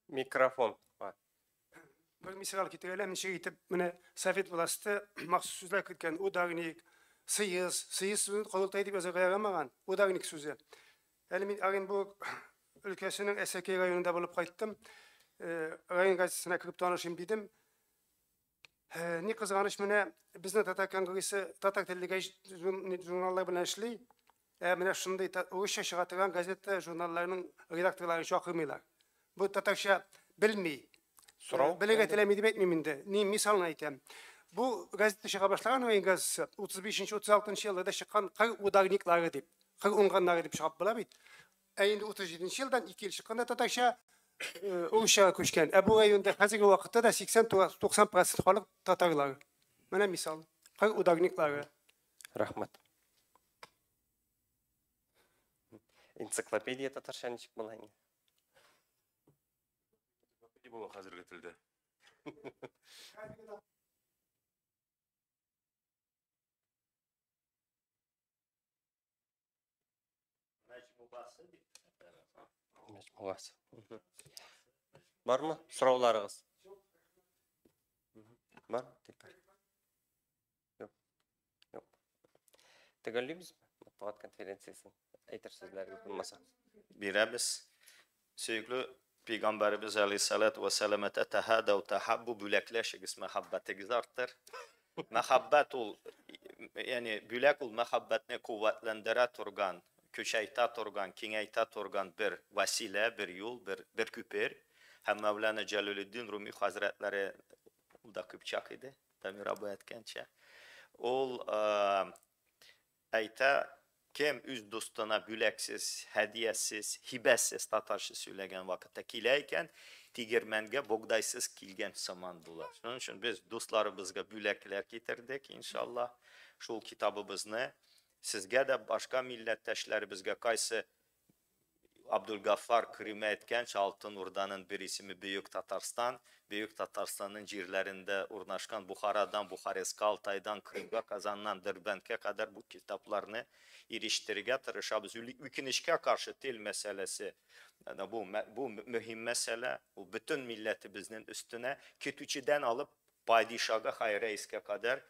Mikrofon. Bir misal kitirelim, nişe gitip mene Safet Vlastı mahsus sözler kitken o dağınik sıyız sözünü kolultaydı bir azı gayaramagan o dağınik sözü. Yani min ağın bu ülkesinin SK rayonunda bulup kayıttım. Rayon gazetesine kırıp tanışım dedim. Ne kızganış mene bizne Tatar Kongresi Tatar telli jurnallar bilen işli. Mene şunday uğuşa çıkartılan gazete jurnallarının redaktörleri çok kırmıyorlar. Bu Tatarşa bilmeyi. Bilega telemidi etmeminde. Ni misalını aytem. Bu gazete çıka başlagan ve gazetesi 35-36 yıllarda çıkan kar udagnikları deyip, kar unganları deyip çıkıp bulamıydı. Endi 37 yıldan 2 yıl çıkanda Tatarşa Uruş'a köşken. Bu rayonda hazırki vakitte de 80-90% halık Tatarlar. Mana misal. Kar udagnikları. Рахмат. Энциклопедия татарша ничек була инде? Bu hazırgı tilde. Мəcmuası. Barmı soraulарыгыз? Бар? Yok. Yok. Төгәллибезме? Матбугат конференциясын әйтер сүзләргә булмаса. Biremiz sürekli Peygamberimiz Aleyhisselatü Vesselam'a tehada ve tehabbu bülekleşigiz mehabbetigiz arttır. Mehabbet ol, yani bülek ol mehabbetini kuvvetlendire turgan, küçeyte turgan, kingeyte turgan bir vesile, bir yol, bir küper. Hem Mevlana Celaleddin Rumi Hazretleri da Kıpçak idi. Tabi Rabbi etkençe. Ol ayta kim üz dostuna büleksiz, hediyesiz, hibesiz Tatarşı söyleyen vakitte kileyken Tigirmenge bogdaysız kilgen zaman bular. Onun için biz dostlarımızga bülekler getirdik inşallah. Şol kitabımızı sizge de başka milletteşlerimizge kaysı Abdülgaffar Kırım'ı etkenç Altın Urdan'ın bir ismi Büyük Tatarstan. Büyük Tatarstan'ın cirlerinde urnaşkan Bukhara'dan, Bukhareska Altay'dan, Kırım'a kazanılan Derbent'e kadar bu kitaplarını eriştirge tırışabız. Ülkünüşke karşı dil meselesi, yani bu mühim mesele, bu bütün milletimizin üstüne Kütüçü'den alıp Padişah'a Hayreis'e kadar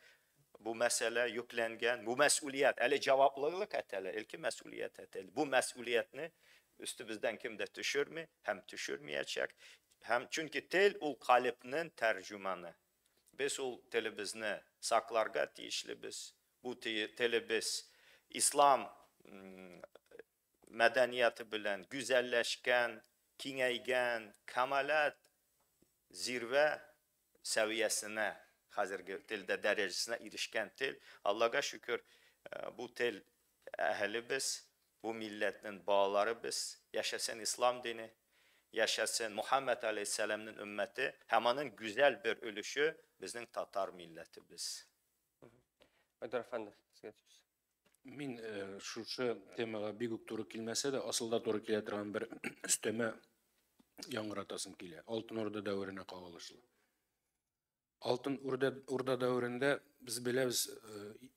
bu mesele yüklengen, bu mesuliyet, ele cevaplılık eteli, ilki mesuliyet eteli. Bu mesuliyetini üstümüzden kim de düşürmü, hem düşürmeyecek. Hem çünkü tel ul kalipnin tercümanı. Biz ul telebizini saklarga tiyişli biz. Bu teli biz İslam medeniyeti bilen güzelleşken, kingeygen, kemalat, zirve seviyesine, hazırki tilde derecesine erişken tel. Allah'a şükür bu tel ehli biz, bu milletin bağları biz, yaşasın İslam dini, yaşasın Muhammed Aleyhisselam'ın ümmeti, hemanın güzel bir ölüşü bizim Tatar milleti biz. Öder efendi, sizge söz. Min şu temaga biguk to'g'ri kelmasa da aslida to'g'ri keladigan bir üsteme yangıratasım kele. Altın Orda davrine kavuşlu. Altın Orda davrinde biz bilemiz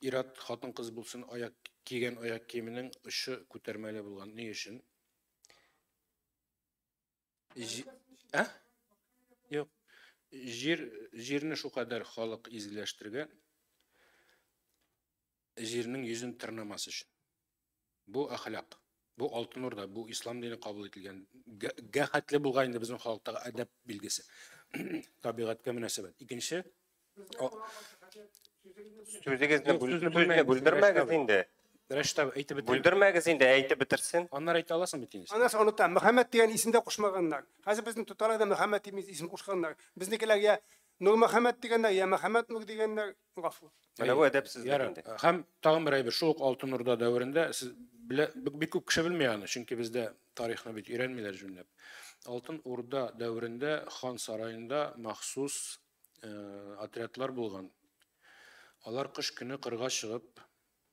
irat hatın kız bulsun ayak kiygen ayak kiyiminin ışı ko'tarmali bo'lgan. Ne için? Yok. Jirni şu kadar halk izleştirgen. Jirinin yüzün tırnaması için. Bu ahlak. Bu Altın Orda, bu İslam dini kabul edilgen. Gahatli bulgayında bizim halkta edep bilgisi. Tabiatga münasebet. İkinci, Sözüne bildirmәгез инде. Reşit abi aytib bitir. Bildirmәгез инде, әйтеп bitirsin. Onlar ayta alasın bitiniz. Anası unutan Muhammed diyen isimde koşmaganlar. Hazır bizim tutarlarda Muhammed diyemiz isim koşkanlar. Bizdekiler ya Nur Muhammed diyenler ya Muhammed Nur diyenler gafur. Mana bu edepsizlik indi. Hem tağın bir ayı şu Altın Orda davrında siz bir küp kişi bilmeyen çünkü bizde tarihine bir öğrenmeler cümle. Altın Orda davrında Han sarayında mahsus atletler bulgan. Alar kış günü kırga çıkıp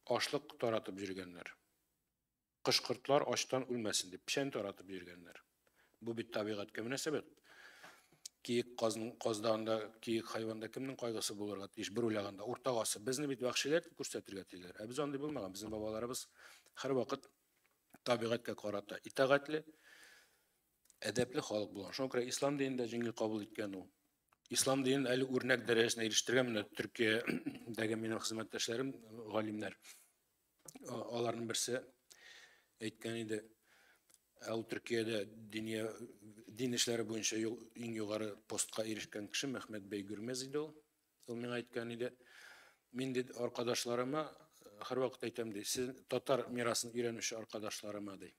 açlık taratıp yürüyenler. Kışkırtlar açtan ölmesin diye pişen taratıp yürüyenler. Bu bir tabiatga münasebet. Kiyik qazdağında, kiyik hayvanda kimnin kaygısı bulurga iş bir uylaganda ortağası bizni bit vahşiler ko'rsatirga teyler. Biz onday bilmagan bizim babalarımız her vakit tabiatga qarata itaatli, edepli halk bulan. Şoň göre İslam dininde jingil kabul etken o. İslam dininin eli örnek derecesine eriştirgen mine Türkiye'deki benim hizmetdaşlarım, galimler. Onların birisi aytgan idi. Türkiye'de din işleri boyunca en yukarı postka erişken kişi Mehmet Bey Gürmez idi o. O men aytgan idi. Men dedi arkadaşlarıma her vakit aytam dedi. Siz Tatar mirasını öğrenmiş arkadaşlarıma dedi.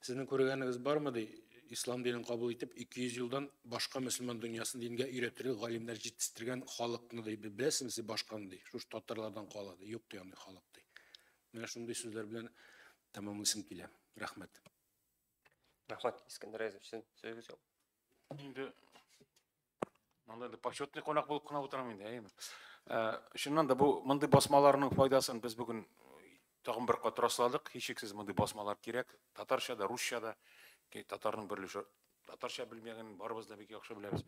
Sizin көргәнегез barmı dedi? ислам динін қабыл етіп, 200 жылдан башқа мұсылман дүниясын динге үйретірген ғалимдар жетістірген халықны дейді. Білесіңіз, башқаны дейді. Şu татарлардан қалады, yok дейді андай халық дейді. Мен шундай сөздер білен тамамласым келем. Рахмет. Рахмат, Искандер Айзович, сен сөз жоқ. Енді мындай почетный қонақ болып қана отырамын енді. Шыннан да бұл мындай басмаларының пайдасын біз бүгін тағын бір қатыра салдық. Ешексіз мындай басмалар керек. Татаршада, русшада, татардың бірлігі татарша білмеген барбыз да беке ақша білеміз.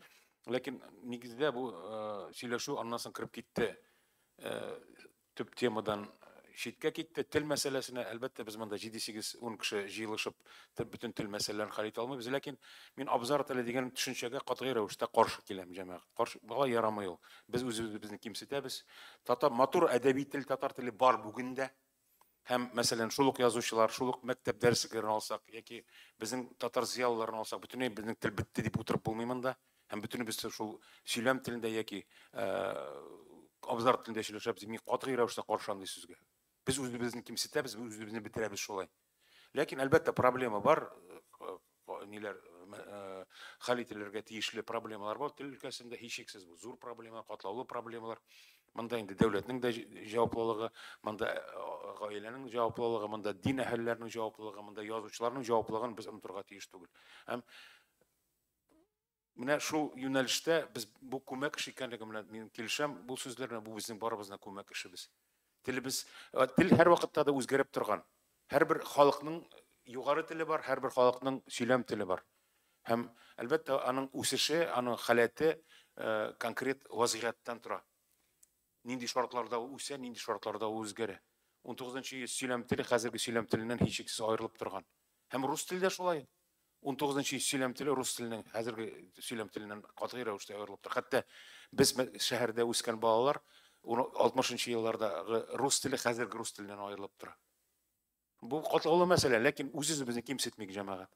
Лекен негізде бұл сөйлешу аннасын кіріп кетті. Түп темадан шетке кетті. Тіл мәселесіне әлбәтте біз мында 7-8-10 кіші жиылышып бүтін тіл мәселелерін хал ете алмайбыз. Лекен мен абзар тілі деген түшіншеге қатғи рәвештә қаршы келем жамағат. Қаршы бала ярамай ул. Біз өзімізді кемсітеміз. Татар матур әдәби тіл, татар тілі бар бүгінде. Hem mesela şuluk yazушылар, şuluk мектеп дәрістерін алсақ, яки біздің татар зиялыларын алсақ, бүтіне біздің тіл бітті деп отырып болмаймын да. Hem бүтіне біз шул сөйлем тілінде яки абзар тілінде сөйлесеміз, мен қатғи рәвештә қаршандый сүзге. Biz özümüzün kimsete, biz özümüzün bitiremiz şolay. Lakin elbette problema var. Neler halitelerge tiyişli problemalar var. Til ülkesinde hiç eksiz bu. Zor problema, katlaulu problemalar. Manda indi devletinin de cevaplığı, manda ailenin cevaplığı, manda din ehlilerinin cevaplığı, manda yazıcıların cevaplığı biz unuturga tiyiş tugul. Hem Mine şu yönelişte biz bu kömek işi kendilerine kelişem, bu sözlerine bu bizim barabızına kömek işimiz. Til her vakitte de özgerip turgan. Her bir halkının yukarı tili var, her bir halkının söylem tili var. Hem elbette anın üsüşü, anın haleti konkret vaziyetten tura. Nindi şartlarda üse, nindi şartlarda özgeri. 19. söylem tili, hazırki söylem tilinden hiç eksiz ayrılıp turgan. Hem Rus tili de şolay. 19. söylem tili Rus tilinden, hazırki söylem tilinden katı rəvişdə ayrılıp tur. Hatta biz şehirde üsken bağlar, 60. yıllarda Rus tili, hazırki Rus tilinden ayrılıp tur. Bu katlaulu mesele, lakin özümüzü kimsetmek cemaat.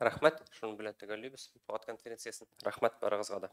Рахмат, шуны белән төгәлләйбез. Матбугат конференциясын. Рахмат барыгызга да.